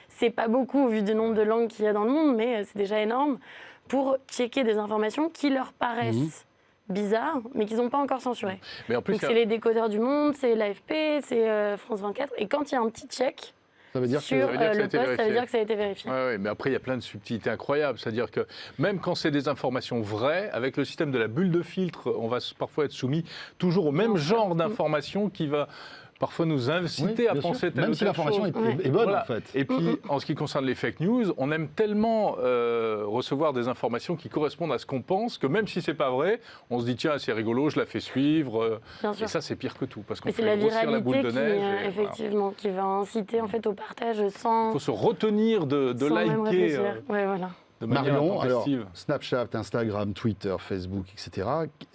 c'est pas beaucoup au vu du nombre de langues qu'il y a dans le monde, mais c'est déjà énorme pour checker des informations qui leur paraissent bizarres, mais qu'ils n'ont pas encore censurées. Mais en plus, donc c'est les décodeurs du monde, c'est l'AFP, c'est France 24. Et quand il y a un petit check Ça veut dire sur que... le post, ça veut dire que ça a été vérifié. Oui, mais après, il y a plein de subtilités incroyables. C'est-à-dire que même quand c'est des informations vraies, avec le système de la bulle de filtre, on va parfois être soumis toujours au même genre d'informations qui va parfois nous inciter à bien penser sûr. telle Même ou si telle l'information chose. est bonne, Voilà. en fait. Et puis, en ce qui concerne les fake news, on aime tellement recevoir des informations qui correspondent à ce qu'on pense que même si c'est pas vrai, on se dit tiens, c'est rigolo, je la fais suivre. Bien sûr. Et ça, c'est pire que tout parce qu'on Mais c'est fait la grossir la boule viralité de neige. qui, et voilà. effectivement, qui va inciter en fait au partage sans. Il faut se retenir de sans même liker réfléchir. Ouais, voilà. de manière Marion, alors, intempestive. Snapchat, Instagram, Twitter, Facebook, etc.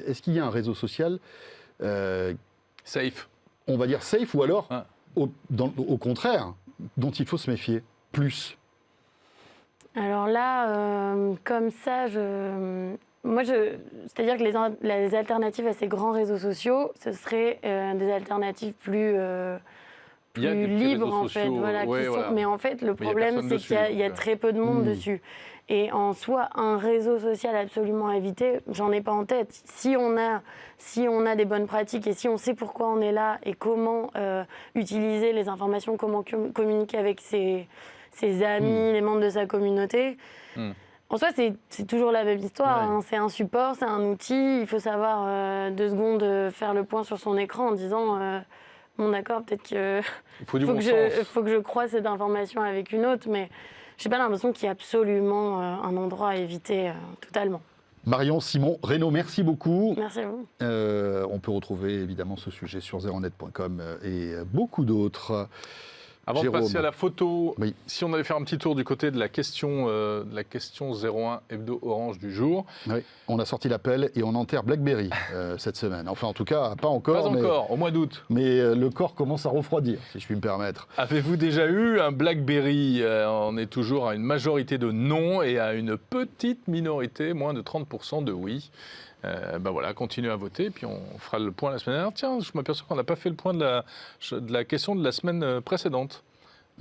Est-ce qu'il y a un réseau social, Safe. on va dire safe, ou alors, Ah. au contraire, dont il faut se méfier plus? Alors là, comme ça, c'est-à-dire que les alternatives à ces grands réseaux sociaux, ce seraient des alternatives plus Il y a des petits libres, réseaux en fait. sociaux, Voilà, ouais, voilà. Mais en fait, le Mais il y a problème, personne c'est dessus, qu'il y a donc, très peu de monde dessus. Et en soi, un réseau social absolument à éviter, j'en ai pas en tête. Si on a des bonnes pratiques et si on sait pourquoi on est là et comment utiliser les informations, comment communiquer avec ses amis, les membres de sa communauté, en soi, c'est toujours la même histoire. Ouais. Hein. C'est un support, c'est un outil. Il faut savoir 2 secondes faire le point sur son écran en disant bon, d'accord, peut-être que Il faut du faut bon que sens. faut que je croise cette information avec une autre, mais j'ai pas l'impression qu'il y a absolument un endroit à éviter totalement. Marion, Simon, Renaud, merci beaucoup. Merci à vous. On peut retrouver évidemment ce sujet sur zeronet.com et beaucoup d'autres. Avant Jérôme. de passer à la photo, Oui. si on allait faire un petit tour du côté de la question 01 hebdo orange du jour. Oui, on a sorti l'appel et on enterre BlackBerry cette semaine. Enfin, en tout cas, pas encore. Pas encore, au mois d'août. Mais le corps commence à refroidir, si je puis me permettre. Avez-vous déjà eu un BlackBerry? On est toujours à une majorité de non et à une petite minorité, moins de 30% de oui. Ben voilà, continuez à voter, puis on fera le point la semaine dernière. Tiens, je m'aperçois qu'on n'a pas fait le point de la question de la semaine précédente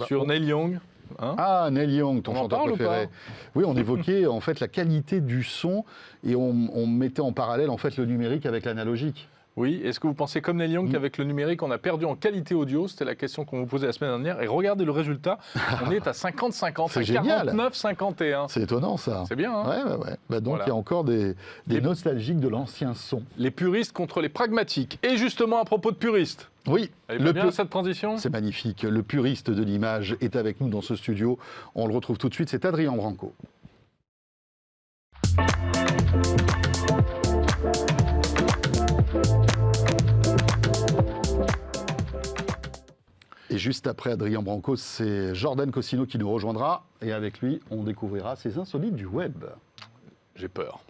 sur Neil Young. Hein. Ah, Neil Young, ton On en chanteur parle ou préféré. pas Oui, on évoquait en fait la qualité du son et on mettait en parallèle en fait le numérique avec l'analogique. Oui, est-ce que vous pensez comme Neil Young qu'avec le numérique, on a perdu en qualité audio? C'était la question qu'on vous posait la semaine dernière. Et regardez le résultat, on est à 50-50, C'est à génial. 49-51. C'est étonnant ça. C'est bien, hein? Ouais. Bah, donc Voilà. il y a encore des Les- nostalgiques de l'ancien son. Les puristes contre les pragmatiques. Et justement, à propos de puristes, Oui, elle est pas bien cette transition? c'est magnifique. Le puriste de l'image est avec nous dans ce studio. On le retrouve tout de suite, c'est Adrien Branco. Et juste après Adrien Branco, c'est Jordan Cossino qui nous rejoindra. Et avec lui, on découvrira ces insolites du web. J'ai peur.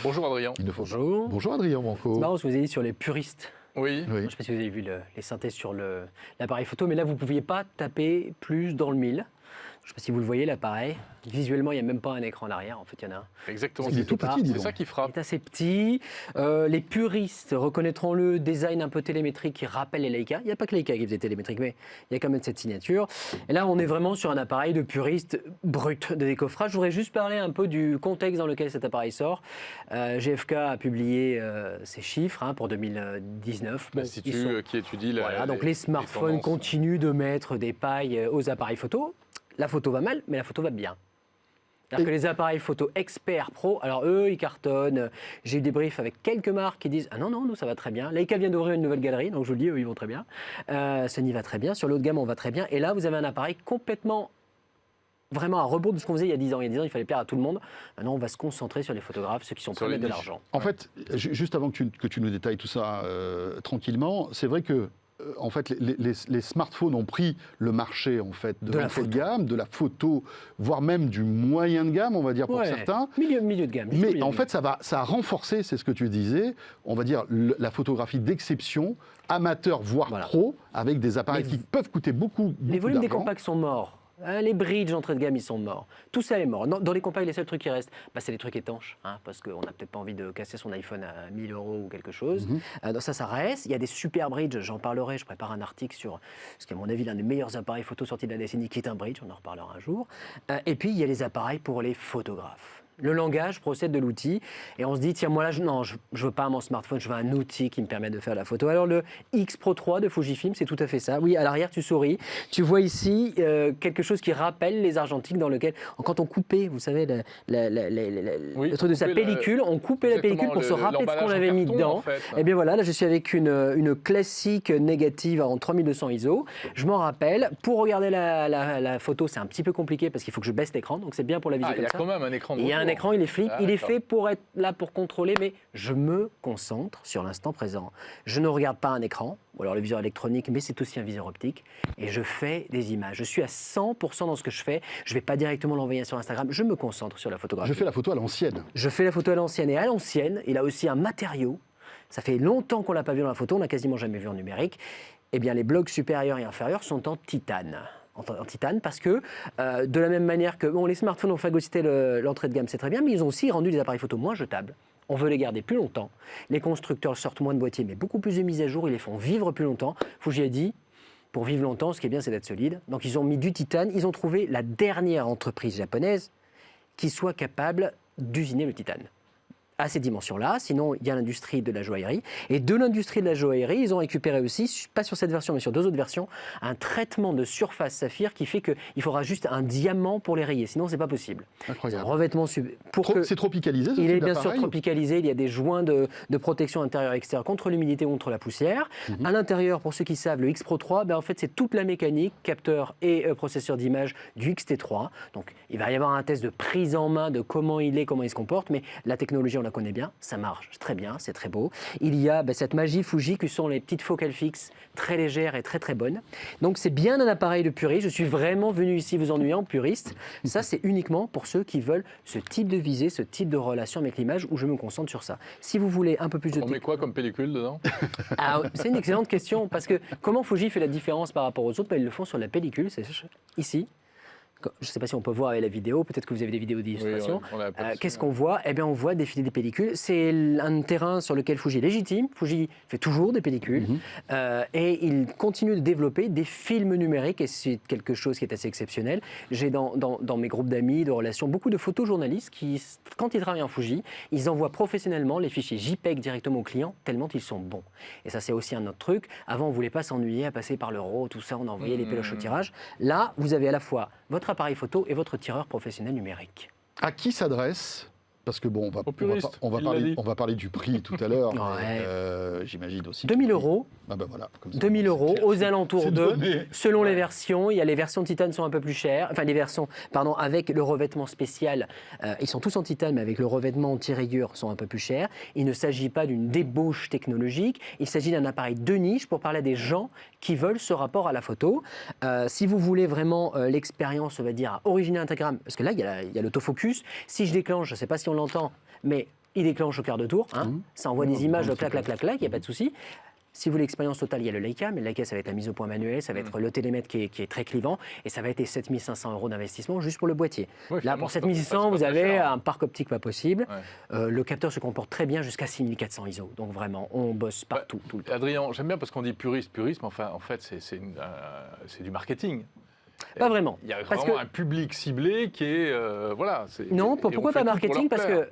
Bonjour Adrien. Il ne faut... Bonjour. Bonjour Adrien Branco. C'est marrant ce que vous avez dit sur les puristes. Oui. Oui. Je ne sais pas si vous avez vu les synthèses sur l'appareil photo, mais là, vous ne pouviez pas taper plus dans le 1000. Je ne sais pas si vous le voyez, l'appareil. Visuellement, il n'y a même pas un écran en arrière. En fait, il y en a un. Exactement. Il est tout petit, dis C'est donc. ça qui Il frappe. est assez petit. Les puristes reconnaîtront le design un peu télémétrique qui rappelle les Leica. Il n'y a pas que Leica qui faisait télémétrique, mais il y a quand même cette signature. Et là, on est vraiment sur un appareil de puriste brut de décoffrage. Je voudrais juste parler un peu du contexte dans lequel cet appareil sort. GFK a publié ses chiffres pour 2019. Bon, ils L'Institut sont- qui étudie la, Voilà, donc les smartphones tendances. continuent de mettre des pailles aux appareils photo. La photo va mal, mais la photo va bien. C'est-à-dire que les appareils photo experts pro, alors eux, ils cartonnent. J'ai eu des briefs avec quelques marques qui disent « Ah non, nous, ça va très bien. Leica vient d'ouvrir une nouvelle galerie, donc je vous le dis, eux, ils vont très bien. Sony va très bien. Sur l'autre gamme, on va très bien. Et là, vous avez un appareil complètement, vraiment à rebours de ce qu'on faisait il y a 10 ans. Il y a 10 ans, il fallait plaire à tout le monde. Maintenant, on va se concentrer sur les photographes, ceux qui sont Sur prêts à les mettre de niches. l'argent. En fait, juste avant que tu nous détailles tout ça tranquillement, c'est vrai que en fait, les smartphones ont pris le marché en fait de De la l'entrée de photo. gamme, de la photo, voire même du moyen de gamme, on va dire pour Ouais, certains. Milieu de gamme. juste Mais milieu en de fait, ça a renforcé, c'est ce que tu disais, on va dire la photographie d'exception, amateur voire Voilà. pro, avec des appareils Les- qui peuvent coûter beaucoup Les volumes des d'argent. compacts sont morts. Les bridges entrée de gamme, ils sont morts. Tout ça est mort. Dans les compacts, les seuls trucs qui restent, c'est les trucs étanches, parce qu'on n'a peut-être pas envie de casser son iPhone à 1000 € ou quelque chose. Donc ça reste. Il y a des super bridges, j'en parlerai, je prépare un article sur ce qui est à mon avis l'un des meilleurs appareils photo sortis de la décennie, qui est un bridge, on en reparlera un jour. Et puis il y a les appareils pour les photographes. Le langage procède de l'outil et on se dit, tiens, moi là, je veux pas mon smartphone, je veux un outil qui me permet de faire la photo. Alors le X Pro 3 de Fujifilm, c'est tout à fait ça. Oui, à l'arrière, tu souris. Tu vois ici quelque chose qui rappelle les argentiques dans lequel, quand on coupait, vous savez, le truc de sa pellicule, on coupait la pellicule pour se rappeler de ce qu'on avait mis dedans. En fait. Et bien voilà, là je suis avec une classique négative en 3200 ISO. Je m'en rappelle. Pour regarder la photo, c'est un petit peu compliqué parce qu'il faut que je baisse l'écran, donc c'est bien pour la vision comme ça. Il y a quand même un écran. Il y a un écran, il est flip, il est fait pour être là pour contrôler, mais je me concentre sur l'instant présent. Je ne regarde pas un écran, ou alors le viseur électronique, mais c'est aussi un viseur optique, et je fais des images. Je suis à 100% dans ce que je fais. Je ne vais pas directement l'envoyer sur Instagram, je me concentre sur la photographie. Je fais la photo à l'ancienne. Je fais la photo à l'ancienne, et à l'ancienne, il a aussi un matériau. Ça fait longtemps qu'on ne l'a pas vu dans la photo, on n'a quasiment jamais vu en numérique. Eh bien, les blocs supérieurs et inférieurs sont en titane. En titane parce que de la même manière que les smartphones ont phagocyté l'entrée de gamme, c'est très bien, mais ils ont aussi rendu les appareils photo moins jetables. On veut les garder plus longtemps. Les constructeurs sortent moins de boîtiers, mais beaucoup plus de mises à jour. Ils les font vivre plus longtemps. Fuji a dit, pour vivre longtemps, ce qui est bien, c'est d'être solide. Donc ils ont mis du titane. Ils ont trouvé la dernière entreprise japonaise qui soit capable d'usiner le titane à ces dimensions-là. Sinon, il y a l'industrie de la joaillerie. Et de l'industrie de la joaillerie, ils ont récupéré aussi, pas sur cette version, mais sur 2 autres versions, un traitement de surface saphir qui fait qu'il faudra juste un diamant pour les rayer. Sinon, c'est pas possible. Incroyable. Un revêtement c'est tropicalisé, ce Il type est bien sûr d'appareil tropicalisé. Il y a des joints de protection intérieure et extérieure contre l'humidité ou contre la poussière. À l'intérieur, pour ceux qui savent, le X Pro 3, en fait, c'est toute la mécanique, capteur et processeur d'image du XT3. Donc, il va y avoir un test de prise en main de comment il se comporte, mais la technologie, on la connaît bien, ça marche très bien, c'est très beau. Il y a cette magie Fuji qui sont les petites focales fixes, très légères et très très bonnes. Donc c'est bien un appareil de puriste, je suis vraiment venu ici vous ennuyer en puriste. Ça c'est uniquement pour ceux qui veulent ce type de visée, ce type de relation avec l'image où je me concentre sur ça. Si vous voulez un peu plus de... On met quoi comme pellicule dedans? C'est une excellente question parce que comment Fuji fait la différence par rapport aux autres? Ils le font sur la pellicule, c'est ici. Je ne sais pas si on peut voir avec la vidéo, peut-être que vous avez des vidéos d'illustration. Oui, qu'est-ce qu'on voit? Eh bien, on voit défiler des pellicules. C'est un terrain sur lequel Fuji est légitime. Fuji fait toujours des pellicules et il continue de développer des films numériques et c'est quelque chose qui est assez exceptionnel. J'ai dans mes groupes d'amis, de relations, beaucoup de photojournalistes qui, quand ils travaillent en Fuji, ils envoient professionnellement les fichiers JPEG directement aux clients tellement ils sont bons. Et ça, c'est aussi un autre truc. Avant, on ne voulait pas s'ennuyer à passer par le RAW, tout ça, on envoyait les péloches au tirage. Là, vous avez à la fois votre appareil photo et votre tireur professionnel numérique. À qui s'adresse? Parce que bon, on va parler du prix tout à l'heure. J'imagine aussi. 2 000 €. Ah ben voilà, comme ça, 2 000 € aux alentours de. donné. Selon les versions, il y a les versions titane sont un peu plus chères. Enfin, les versions, pardon, avec le revêtement spécial, ils sont tous en titane, mais avec le revêtement anti-rayures, sont un peu plus chers. Il ne s'agit pas d'une débauche technologique. Il s'agit d'un appareil de niche pour parler à des gens qui veulent ce rapport à la photo. Si vous voulez vraiment l'expérience, on va dire, à originer Instagram, parce que là, il y a l'autofocus. Si je déclenche, je ne sais pas si on l'entend, mais il déclenche au quart de tour. Ça envoie des images, clac, clac, clac, clac, il n'y a pas de souci. Si vous voulez l'expérience totale, il y a le Leica, mais le Leica, ça va être la mise au point manuelle, ça va être le télémètre qui est très clivant, et ça va être les 7 500 € d'investissement juste pour le boîtier. Oui, là, pour 7 600, vous avez un parc optique pas possible. Le capteur se comporte très bien jusqu'à 6400 ISO. Donc vraiment, on bosse partout, tout le temps. Adrien, j'aime bien parce qu'on dit puriste, mais enfin, en fait, c'est du marketing. Pas vraiment. Il y a vraiment un public ciblé qui est... Non, pourquoi pas marketing? Parce que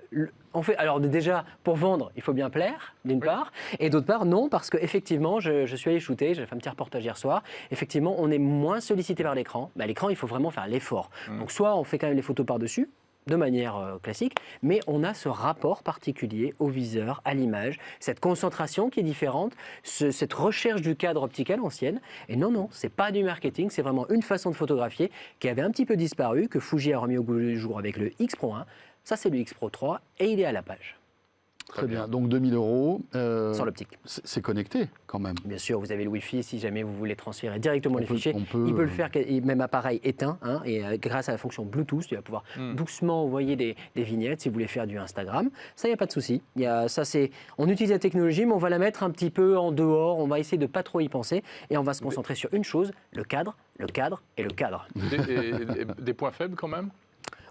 on fait, alors déjà, pour vendre, il faut bien plaire, d'une part. Et d'autre part, non, parce qu'effectivement, je suis allé shooter, j'ai fait un petit reportage hier soir. Effectivement, on est moins sollicité par l'écran. L'écran, il faut vraiment faire l'effort. Donc soit on fait quand même les photos par-dessus, de manière classique, mais on a ce rapport particulier au viseur, à l'image, cette concentration qui est différente, cette recherche du cadre optique à l'ancienne. Et non, c'est pas du marketing, c'est vraiment une façon de photographier qui avait un petit peu disparu, que Fuji a remis au goût du jour avec le X Pro 1. Ça, c'est le X Pro 3 et il est à la page. Très bien. Donc 2 000 €. Sans l'optique. C'est connecté quand même. Bien sûr, vous avez le Wi-Fi si jamais vous voulez transférer directement les fichiers. Il peut le faire, même appareil éteint, et grâce à la fonction Bluetooth, tu vas pouvoir doucement envoyer des vignettes si vous voulez faire du Instagram. Ça, il n'y a pas de souci. On utilise la technologie, mais on va la mettre un petit peu en dehors. On va essayer de ne pas trop y penser et on va se concentrer sur une chose, le cadre et le cadre. Des points faibles quand même?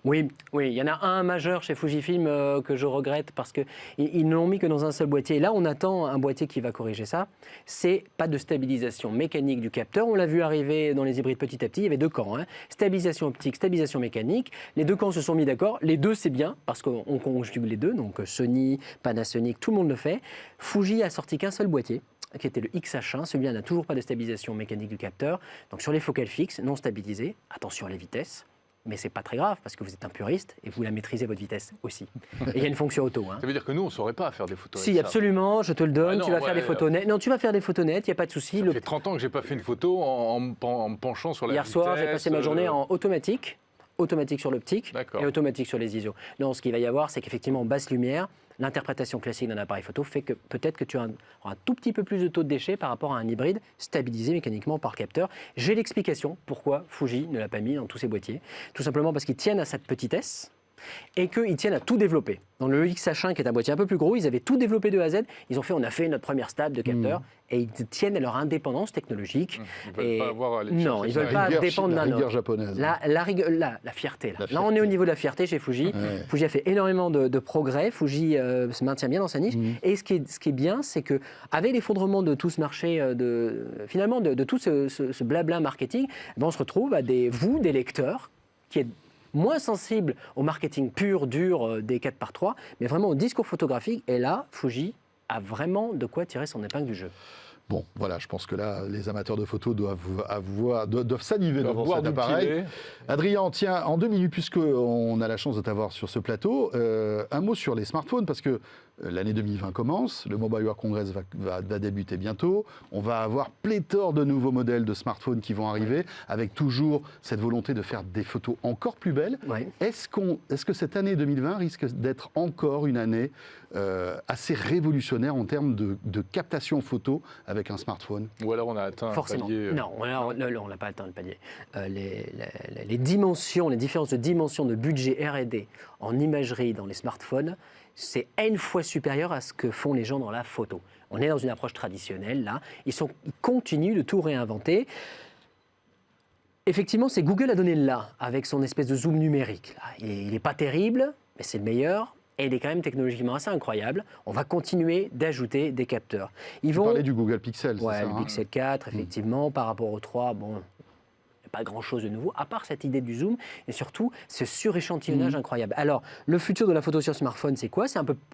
Oui, il y en a un majeur chez Fujifilm que je regrette parce qu'ils ne l'ont mis que dans un seul boîtier. Et là, on attend un boîtier qui va corriger ça. C'est pas de stabilisation mécanique du capteur. On l'a vu arriver dans les hybrides petit à petit. Il y avait deux camps, hein. Stabilisation optique, stabilisation mécanique. Les deux camps se sont mis d'accord. Les deux, c'est bien parce qu'on conjugue les deux. Donc Sony, Panasonic, tout le monde le fait. Fuji a sorti qu'un seul boîtier, qui était le XH1. Celui-là n'a toujours pas de stabilisation mécanique du capteur. Donc sur les focales fixes, non stabilisées, attention à les vitesses. Mais c'est pas très grave parce que vous êtes un puriste et vous la maîtrisez votre vitesse aussi. Et il y a une fonction auto. Hein. Ça veut dire que nous, on ne saurait pas faire des photos. Si, avec ça. absolument, je te le donne. Ah non, tu vas faire des photos nettes. Non, tu vas faire des photos nettes, il n'y a pas de souci. Ça fait 30 ans que je n'ai pas fait une photo en me penchant sur la Hier vitesse. soir, j'ai passé ma journée en automatique sur l'optique D'accord. et automatique sur les ISO. Non, ce qu'il va y avoir, c'est qu'effectivement, en basse lumière, l'interprétation classique d'un appareil photo fait que peut-être que tu auras un tout petit peu plus de taux de déchets par rapport à un hybride stabilisé mécaniquement par capteur. J'ai l'explication pourquoi Fuji ne l'a pas mis dans tous ses boîtiers. Tout simplement parce qu'ils tiennent à cette petitesse et qu'ils tiennent à tout développer. Dans le XH1, qui est un boîtier un peu plus gros, ils avaient tout développé de A à Z. On a fait notre première stable de capteurs et ils tiennent à leur indépendance technologique. Ils ne veulent pas avoir à aller Non, ils ne veulent pas dépendre d'un rigueur autre. japonaise. La fierté. Là, on est au niveau de la fierté chez Fuji. Ouais. Fuji a fait énormément de progrès. Fuji se maintient bien dans sa niche. Et ce qui est bien, c'est qu'avec l'effondrement de tout ce marché, de tout ce blabla marketing, on se retrouve à des lecteurs qui est moins sensible au marketing pur, dur des 4x3, mais vraiment au discours photographique. Et là, Fuji a vraiment de quoi tirer son épingle du jeu. Bon, voilà, je pense que là, les amateurs de photos doivent saliver devant boire cet du appareil. Pirée. Adrien, tiens, en 2 minutes, puisqu'on a la chance de t'avoir sur ce plateau, un mot sur les smartphones, parce que l'année 2020 commence, le Mobile World Congress va débuter bientôt, on va avoir pléthore de nouveaux modèles de smartphones qui vont arriver, avec toujours cette volonté de faire des photos encore plus belles. Ouais. Est-ce que cette année 2020 risque d'être encore une année assez révolutionnaire en termes de captation photo avec un smartphone? Ou alors on a atteint Forcément. un palier. Non, on n'a pas atteint le palier. Les dimensions, les différences de dimensions de budget R&D en imagerie dans les smartphones, c'est N fois supérieur à ce que font les gens dans la photo. On est dans une approche traditionnelle, là. Ils continuent de tout réinventer. Effectivement, c'est Google a donné le là, avec son espèce de zoom numérique. Là. Il n'est pas terrible, mais c'est le meilleur. Et il est quand même technologiquement assez incroyable. On va continuer d'ajouter des capteurs. Vous parlez du Google Pixel, c'est Ouais, ça, le hein? Pixel 4, effectivement, par rapport au 3, bon, il n'y a pas grand-chose de nouveau, à part cette idée du zoom, et surtout ce suréchantillonnage incroyable. Alors, le futur de la photo sur smartphone, c'est quoi?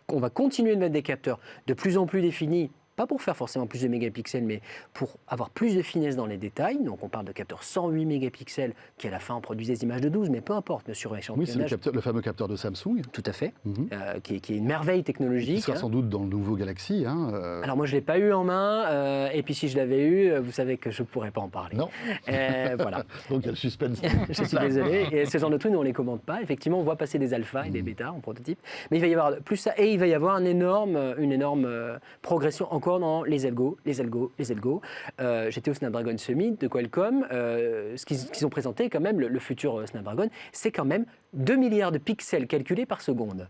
On va continuer de mettre des capteurs de plus en plus définis, pas pour faire forcément plus de mégapixels, mais pour avoir plus de finesse dans les détails. Donc on parle de capteurs 108 mégapixels qui à la fin produisent des images de 12, mais peu importe, le Oui, suréchantillonnage. c'est le fameux capteur de Samsung, Tout à fait, qui est une merveille qui technologique. sera sans doute dans le nouveau Galaxy. Alors moi je ne l'ai pas eu en main, et puis si je l'avais eu, vous savez que je ne pourrais pas en parler. Non. Voilà. Donc il y a le suspense. Je suis désolé. Et ce genre de trucs, nous, on ne les commande pas. Effectivement, on voit passer des alphas et des bêtas en prototype. Mais il va y avoir plus ça. Et il va y avoir une énorme progression encore dans les algos. J'étais au Snapdragon Summit de Qualcomm. Ce qu'ils ont présenté, quand même, le futur Snapdragon, c'est quand même 2 milliards de pixels calculés par seconde.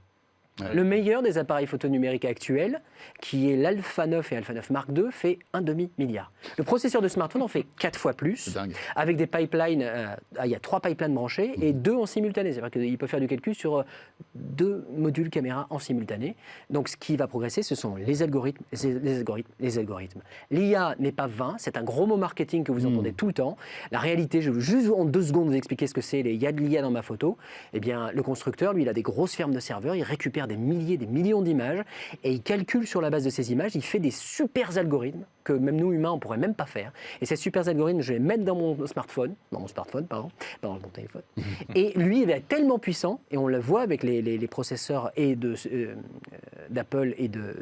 Ouais. Le meilleur des appareils photo numériques actuels, qui est l'Alpha 9 et Alpha 9 Mark II, fait un demi-milliard. Le processeur de smartphone en fait 4 fois plus, C'est dingue. avec des pipelines, il y a 3 pipelines branchés et 2 en simultané. C'est-à-dire qu'il peut faire du calcul sur 2 modules caméra en simultané. Donc ce qui va progresser, ce sont les algorithmes. L'IA n'est pas vain, c'est un gros mot marketing que vous entendez tout le temps. La réalité, je veux juste en 2 secondes vous expliquer ce que c'est, il y a de l'IA dans ma photo. Eh bien, le constructeur, lui, il a des grosses fermes de serveurs, il récupère des milliers, des millions d'images et il calcule sur la base de ces images, il fait des super algorithmes que même nous, humains, on ne pourrait même pas faire. Et ces super algorithmes, je vais les mettre dans mon téléphone. Et lui, il est tellement puissant, et on le voit avec les processeurs d'Apple et de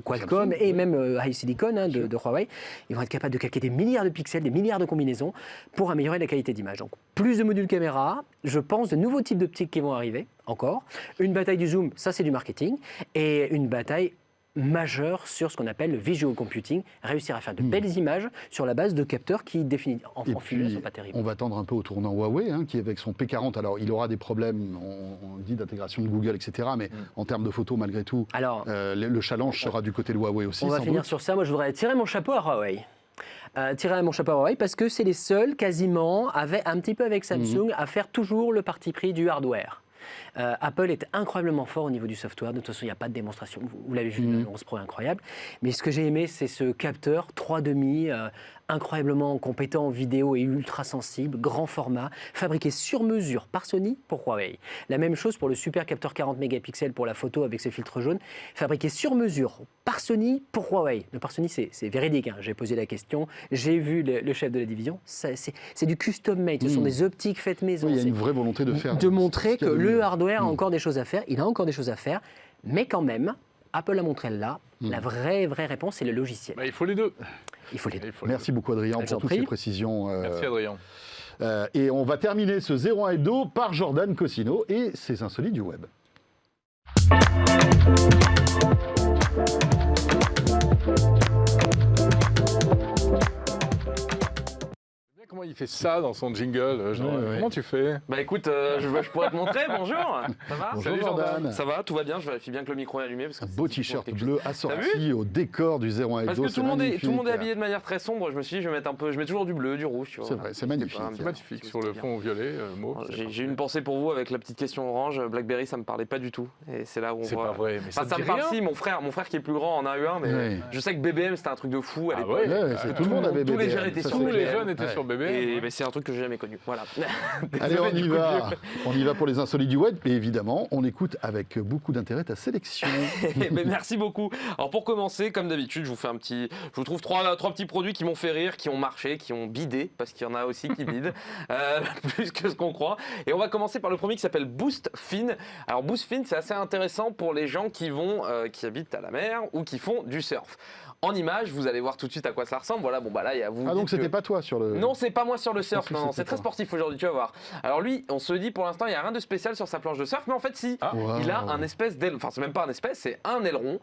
Qualcomm, et même HiSilicon de Huawei, ils vont être capables de calquer des milliards de pixels, des milliards de combinaisons pour améliorer la qualité d'image. Donc, plus de modules caméra, je pense de nouveaux types d'optiques qui vont arriver, encore. Une bataille du zoom, ça c'est du marketing, et une bataille majeure sur ce qu'on appelle le visual computing, réussir à faire de belles images sur la base de capteurs qui en fumée ne sont pas terribles. On va tendre un peu au tournant Huawei, qui avec son P40, alors il aura des problèmes, on dit d'intégration de Google, etc. Mais en termes de photos, malgré tout, Alors, le challenge sera du côté de Huawei aussi. on va sans finir doute. sur ça. Moi, je voudrais tirer mon chapeau à Huawei. Parce que c'est les seuls, quasiment, un petit peu avec Samsung, à faire toujours le parti pris du hardware. Apple est incroyablement fort au niveau du software. De toute façon, il n'y a pas de démonstration. Vous l'avez vu, le 11 Pro est incroyable. Mais ce que j'ai aimé, c'est ce capteur 3,5, incroyablement compétent en vidéo et ultra sensible, grand format, fabriqué sur mesure par Sony pour Huawei. La même chose pour le super capteur 40 mégapixels pour la photo avec ce filtre jaune, fabriqué sur mesure par Sony pour Huawei. Le par Sony, c'est véridique, hein. J'ai posé la question, j'ai vu le chef de la division, c'est du custom made, ce sont des optiques faites maison. Oui, il y a une vraie volonté de faire. De montrer que le hardware a encore des choses à faire, il a encore des choses à faire, mais quand même, Apple a montré là, la vraie réponse, c'est le logiciel. Bah, il faut les deux. Il faut les deux. Merci beaucoup Adrien pour toutes ces précisions. Merci Adrien. Et on va terminer ce 01 Hebdo par Jordan Cosino et ses insolites du web. Comment il fait ça dans son jingle, genre, comment tu fais? Bah écoute, je pourrais te montrer, bonjour. Ça va? Bonjour Salut, Jordan. Ça va, tout va bien, je vérifie bien que le micro est allumé. Parce que Un beau c'est toujours t-shirt quelque bleu chose. assorti au décor du 01 Hebdo. Parce que c'est tout le monde est magnifique. habillé de manière très sombre, je me suis dit, je mets toujours du bleu, du rouge, tu vois. C'est vrai, c'est magnifique. Voilà, C'est bien. magnifique, sur le fond violet, mauve. J'ai une pensée pour vous avec la petite question orange. BlackBerry, ça me parlait pas du tout. Et c'est là où on C'est voit. pas vrai, mais Enfin, ça ça te me dit parle rien si, mon frère qui est plus grand en a eu un, mais Ouais. je sais que BBM c'était un truc de fou à Ah l'époque. ouais. Ouais, tout le monde avait tous les BBM, jeunes étaient ça, sur c'est Tous les clair. jeunes étaient Ouais. sur BB. Et ben, c'est un truc que j'ai jamais connu. Voilà. Allez, Désolé, on y du coup, va. On y va pour les insolites du web. Et évidemment, on écoute avec beaucoup d'intérêt ta sélection. Ben, merci beaucoup. Alors pour commencer, comme d'habitude, je vous trouve trois petits produits qui m'ont fait rire, qui ont marché, qui ont bidé, parce qu'il y en a aussi qui bident, plus que ce qu'on croit. Et on va commencer par le premier qui s'appelle Boost Fin. Alors Boost Fin, c'est assez intéressant pour les gens qui habitent à la mer ou qui font du surf. En image, vous allez voir tout de suite à quoi ça ressemble. Voilà, bon bah là, il y a vous. Ah, donc dites que- c'était pas toi sur le. Non, c'est pas moi sur le surf. Parce que Non, c'était c'est très toi. sportif aujourd'hui, tu vas voir. Alors lui, on se dit pour l'instant, il n'y a rien de spécial sur sa planche de surf, mais en fait, si. Wow. Il a un espèce d'aileron. Enfin, c'est même pas un espèce, c'est un aileron,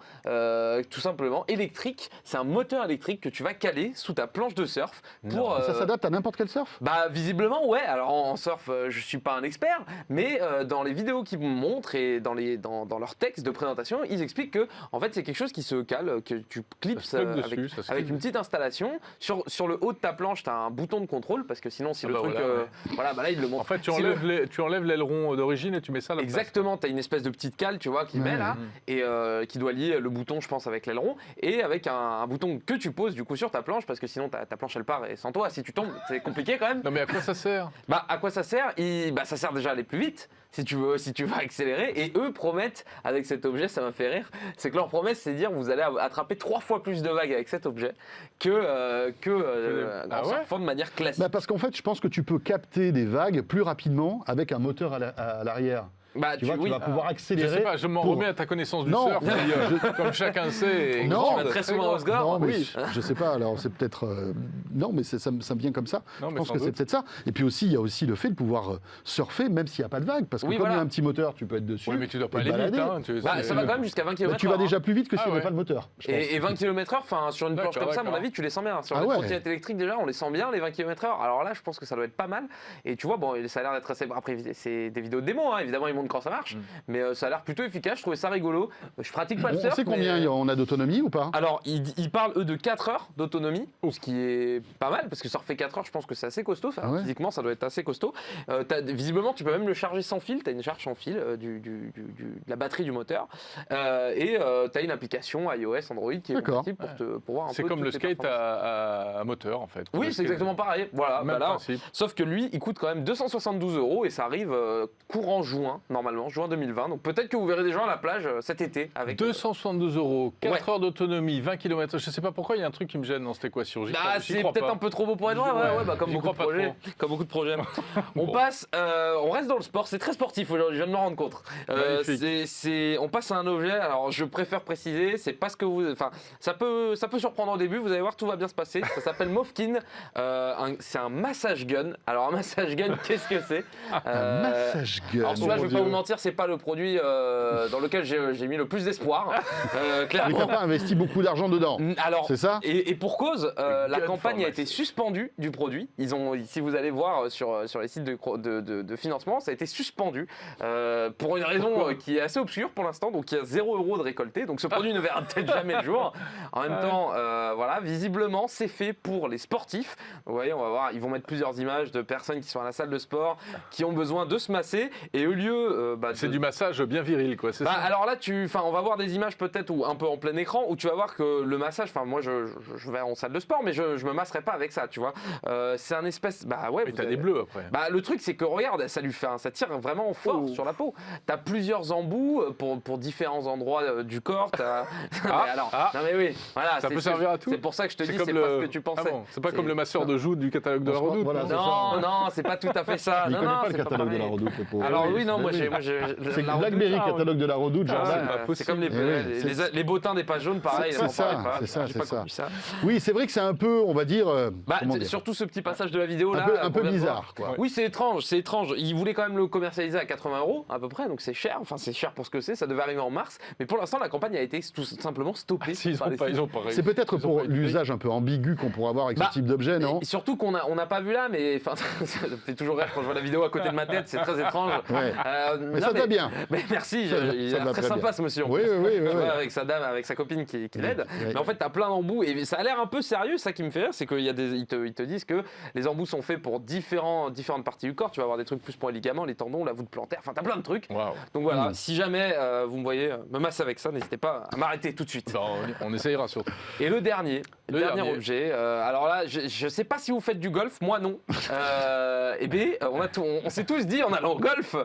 tout simplement électrique. C'est un moteur électrique que tu vas caler sous ta planche de surf pour. Ça s'adapte à n'importe quel surf. Bah visiblement ouais. Alors en surf, je suis pas un expert, mais dans les vidéos qu'ils me montrent et dans leurs textes de présentation, ils expliquent que en fait c'est quelque chose qui se cale, que tu clipses Ça se plug dessus, ça se avec clip. une petite installation. Sur le haut de ta planche, tu as un bouton de contrôle parce que sinon si Ah le bah truc, voilà, ouais. voilà, bah là il le montre. En fait, tu Si enlèves l'aileron d'origine et tu mets ça à la place. Exactement, tu as une espèce de petite cale, tu vois, qui met là, et qui doit lier le bouton, je pense, avec l'aileron, et avec un bouton que tu poses du coup sur ta planche, parce que sinon ta planche elle part et sans toi, si tu tombes, c'est compliqué quand même. Non, mais à quoi ça sert? Bah, à quoi ça sert? Ça sert déjà à aller plus vite, si tu veux accélérer, et eux promettent, avec cet objet, ça m'a fait rire, c'est que leur promesse, c'est de dire vous allez attraper 3 fois plus de vagues avec cet objet en Ah ouais surfant de manière classique. Bah, parce qu'en fait, je pense que tu peux capter des vagues plus rapidement avec un moteur à l'arrière. Bah, Tu vois, tu vas pouvoir Je accélérer. sais pas, je m'en pour- remets à ta connaissance du Non. surf, qui, comme chacun sait, est Non, grande, tu vas très souvent grande. au Osgore. Non, mais Oui. je sais pas. Alors, c'est peut-être. Non, mais ça me vient comme ça. Non, Je mais pense sans que c'est doute. peut-être ça. Et puis aussi, il y a aussi le fait de pouvoir surfer même s'il n'y a pas de vague. Parce que Oui, comme il y voilà. a un petit moteur, tu peux être dessus. Oui, mais tu dois pas et aller te vite. balader. Hein, Bah, ça va quand même jusqu'à 20 Bah, km/h. tu vas déjà plus vite que s'il n'y Ah avait ouais. pas de moteur. je pense. Et 20 km/h, enfin sur une planche D'accord, comme ça, à mon d'accord. avis, tu les sens bien. Sur Ah les ouais. trottinettes électriques, déjà, on les sent bien, les 20 km/h. Alors là, je pense que ça doit être pas mal. Et tu vois, bon, ça a l'air d'être assez. Après, c'est des vidéos de démo, hein. Évidemment, ils montrent quand ça marche. Mais ça a l'air plutôt efficace. Je trouvais ça rigolo. Je pratique pas le On surf. sait combien mais- on a d'autonomie ou pas? Alors, ils parlent, eux, de 4 heures d'autonomie, ce qui est pas mal, parce que surfer 4 heures, je pense que c'est assez costaud. Enfin, Ah ouais. physiquement, ça doit être assez costaud. Visiblement, tu peux même le charger sans fil. Tu as une charge sans fil de la batterie du moteur. Tu as une application iOS, Android qui est D'accord. compatible pour voir un peu. C'est comme toutes le les skate performances. à moteur, en fait. Oui, Le c'est skate- exactement pareil. Voilà, Même bah là, principe. sauf que lui, il coûte quand même 272 € et ça arrive courant juin, normalement, juin 2020. Donc peut-être que vous verrez des gens à la plage cet été avec. 272 €, 4 Ouais. heures d'autonomie, 20 km. Je sais pas pourquoi, il y a un truc qui me gêne dans cette équation. J'y Bah, crois- j'y c'est crois peut-être pas. un peu trop beau pour être vrai, Ouais, ouais, bah, comme j'y beaucoup de crois pas projets. Comme beaucoup de projets. On passe, on reste dans le sport, c'est très sportif aujourd'hui, je viens de me rendre compte. Magnifique. On passe à un objet, alors je préfère préciser, c'est pas ce que vous. Enfin, ça peut surprendre au début, vous allez voir, tout va bien se passer. Ça s'appelle Mofkin, c'est un massage gun. Alors, un massage gun, qu'est-ce que c'est Un massage gun. Alors, celui-là, Oh je mon vais pas Dieu. vous mentir, c'est pas le produit dans lequel j'ai mis le plus d'espoir, Mais clairement. t'as pas investi beaucoup d'argent dedans. Alors, C'est ça? et pour cause, la gun campagne a for été massage. suspendue du produit. Si vous allez voir sur les sites de financement, ça a été suspendu pour une raison qui est assez obscure pour l'instant. Donc il y a 0 € de récolté. Donc ce produit ne verra peut-être jamais le jour. En même temps, voilà, visiblement, c'est fait pour les sportifs. Vous voyez, on va voir, ils vont mettre plusieurs images de personnes qui sont à la salle de sport, qui ont besoin de se masser. Et au lieu C'est du massage bien viril, quoi, c'est ça? Alors là, on va voir des images peut-être ou un peu en plein écran où tu vas voir que le massage, moi je vais en salle de sport, mais je me masserai pas avec ça, tu vois. C'est un espèce, Mais t'as des bleus après. Le truc c'est que regarde, ça tire vraiment fort sur la peau. T'as plusieurs embouts pour différents endroits du corps. Non mais oui, voilà. Ça peut servir à tout. C'est pour ça que je te dis, c'est pas ce que tu pensais. Ah bon, c'est pas comme le masseur de joue du catalogue de la Redoute. Voilà, Non, c'est pas tout à fait ça. Il Non, connaît non, pas le c'est catalogue de la pareil. Redoute, le pauvre. Alors oui, non, moi j'ai C'est la Blackberry, Redoute, catalogue de la Redoute, Jordan. c'est comme les bottins des pages jaunes, pareil. C'est on ça, parlait pas. c'est ça, J'ai c'est pas ça. compris ça. Oui, c'est vrai que c'est un peu, on va dire, comment dire, Surtout ce petit passage de la vidéo là. un peu qu'on vient de bizarre, voir. quoi. Oui, c'est étrange. Il voulait quand même le commercialiser à 80 € à peu près, donc c'est cher. Enfin, c'est cher pour ce que c'est. Ça devait arriver en mars, mais pour l'instant, la campagne a été tout simplement stoppée. Ils par les sites. ont pas réussi. C'est peut-être Ils ont pour pas été l'usage un peu ambigu qu'on pourrait avoir avec ce type d'objet, non? Et surtout qu'on n'a pas vu là, mais enfin, ça me fait toujours rire quand je vois la vidéo à côté de ma tête. C'est très étrange. Ouais. Mais non, ça va bien. Mais merci. Il ça a va l'air très très sympa bien. ce monsieur. Oui, oui, Tu vois, oui. avec sa dame, avec sa copine qui l'aide. Oui. Mais en fait, tu as plein d'embouts et ça a l'air un peu sérieux. Ça qui me fait rire, c'est qu'ils te disent que les embouts sont faits pour différentes parties du corps. Tu vas avoir des trucs plus pour les ligaments, les tendons, la voûte plantaire. Enfin, tu as plein de trucs. Waouh. Donc voilà, si jamais vous me voyez me masser avec ça, n'hésitez pas à m'arrêter tout de suite. On essayera surtout. Et le dernier dernier. objet, alors là, je sais pas si vous faites du golf, moi non. On s'est tous dit en allant au golf,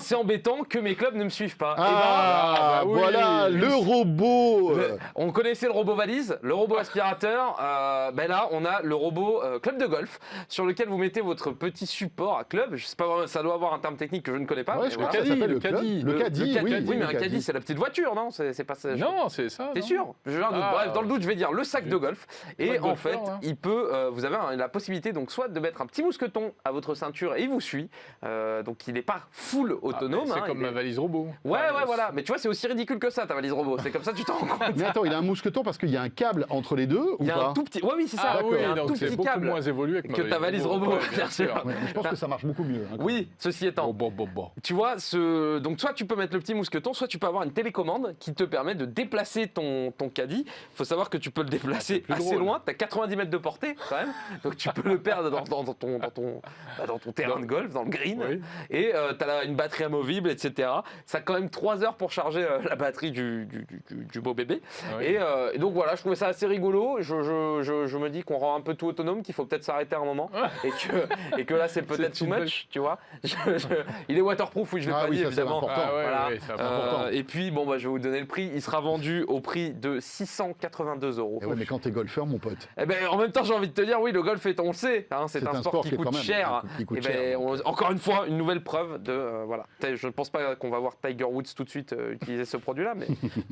c'est embêtant que mes clubs ne me suivent pas. Ah, oui. voilà, le robot. On connaissait le robot valise, le robot aspirateur. Là, on a le robot club de golf sur lequel vous mettez votre petit support à club. Je sais pas, ça doit avoir un terme technique que je ne connais pas. Ouais, mais je crois voilà. que ça s'appelle le le caddie. Le caddie, Oui, mais un caddie, c'est la petite voiture, non? C'est pas ça. Non, c'est ça. T'es non sûr? J'ai un doute. Ah, Bref, dans le doute, je vais dire le sac de golf. Et Sac en golfeur, fait, ouais. il peut, vous avez la possibilité donc soit de mettre un petit mousqueton à votre ceinture et il vous suit. Donc il n'est pas full autonome. C'est comme ma valise robot. Ouais, voilà. Mais tu vois, c'est aussi ridicule que ça, ta valise robot. C'est comme ça, tu t'en rends compte. Mais attends, il a un mousqueton parce qu'il y a un câble entre les deux ou Il y a pas? un tout petit. Ouais, oui, c'est ça. Ah Il oui, y a un donc tout c'est petit beaucoup câble moins évolué que ta valise robot, Ouais, bien sûr. Ouais, mais je pense que ça marche beaucoup mieux. hein, quand Oui, ceci étant. Bon. Tu vois, donc soit tu peux mettre le petit mousqueton, soit tu peux avoir une télécommande qui te permet de déplacer ton caddie. Il faut savoir que tu peux le déplacer plus assez drôle. loin. Tu as 90 mètres de portée quand même. Donc tu peux le perdre dans ton terrain de golf, dans le green. Oui. Et tu as une batterie amovible, etc. Ça a quand même 3 heures pour charger la batterie du beau bébé. Ah oui. Et donc voilà, je trouvais ça assez rigolo. Je me dis qu'on rend un peu tout autonome, qu'il faut peut-être s'arrêter un moment. Et que là, c'est peut-être C'est too une belle- much, tu vois. Il est waterproof, oui, je l'ai Ah pas oui, dit, ça, c'est évidemment. important. Voilà. Oui, c'est important. Et puis, je vais vous donner le prix. Il sera vendu au prix de 682 €. Eh ouais, mais quand t'es golfeur, mon pote. Eh ben, en même temps, j'ai envie de te dire, oui, le golf, on le sait, hein, c'est un sport qui est coûte quand même- cher. qui coûte Eh ben, cher, donc. encore une fois, une nouvelle preuve de voilà. Je ne pense pas qu'on va voir Tiger Woods tout de suite utiliser ce produit-là, mais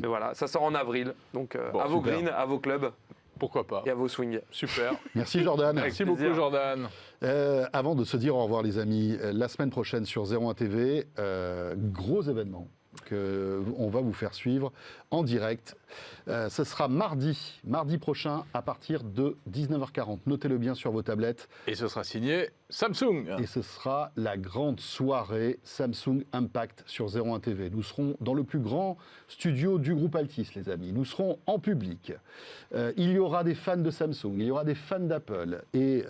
voilà, ça sort en avril. Donc Bon, à vos super. greens, à vos clubs Pourquoi pas. et à vos swings. Super. Merci Jordan. Merci plaisir. beaucoup, Jordan. Avant de se dire au revoir les amis, la semaine prochaine sur 01 TV, gros événement qu'on va vous faire suivre en direct. Ce sera mardi prochain à partir de 19h40. Notez-le bien sur vos tablettes. Et ce sera signé Samsung. Et ce sera la grande soirée Samsung Impact sur 01 TV. Nous serons dans le plus grand studio du groupe Altis, les amis. Nous serons en public. Il y aura des fans de Samsung, il y aura des fans d'Apple. Et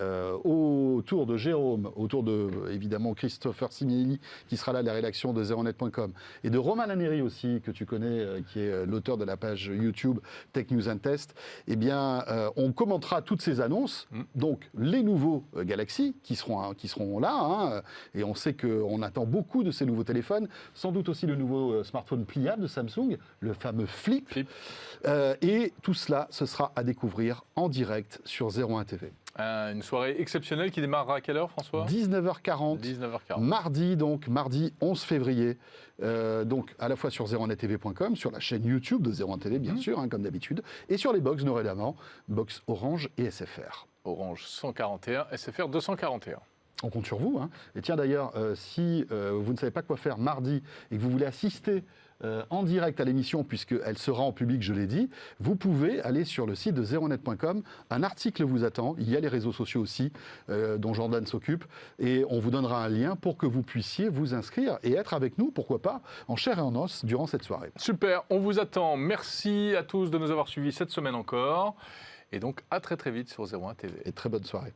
autour de Jérôme, autour de, évidemment, Christopher Siminelli, qui sera là de la rédaction de 01net.com, et de Romain Laneri aussi, que tu connais, qui est l'auteur de la page YouTube Tech News and Test, eh bien, on commentera toutes ces annonces. Donc, les nouveaux Galaxy qui seront là, hein, et on sait qu'on attend beaucoup de ces nouveaux téléphones, sans doute aussi le nouveau smartphone pliable de Samsung, le fameux Flip. Et tout cela, ce sera à découvrir en direct sur 01 TV. Une soirée exceptionnelle qui démarrera à quelle heure, François 19h40. 19h40. Mardi 11 février, donc à la fois sur 01nettv.com, sur la chaîne YouTube de 01 TV, bien sûr, hein, comme d'habitude, et sur les box dorénavant, box Orange et SFR. Orange 141, SFR 241. On compte sur vous. Hein. Et tiens d'ailleurs, si vous ne savez pas quoi faire mardi et que vous voulez assister en direct à l'émission, puisqu'elle sera en public, je l'ai dit, vous pouvez aller sur le site de 01net.com. Un article vous attend. Il y a les réseaux sociaux aussi, dont Jordan s'occupe. Et on vous donnera un lien pour que vous puissiez vous inscrire et être avec nous, pourquoi pas, en chair et en os durant cette soirée. Super, on vous attend. Merci à tous de nous avoir suivis cette semaine encore. Et donc, à très très vite sur 01 TV. Et très bonne soirée.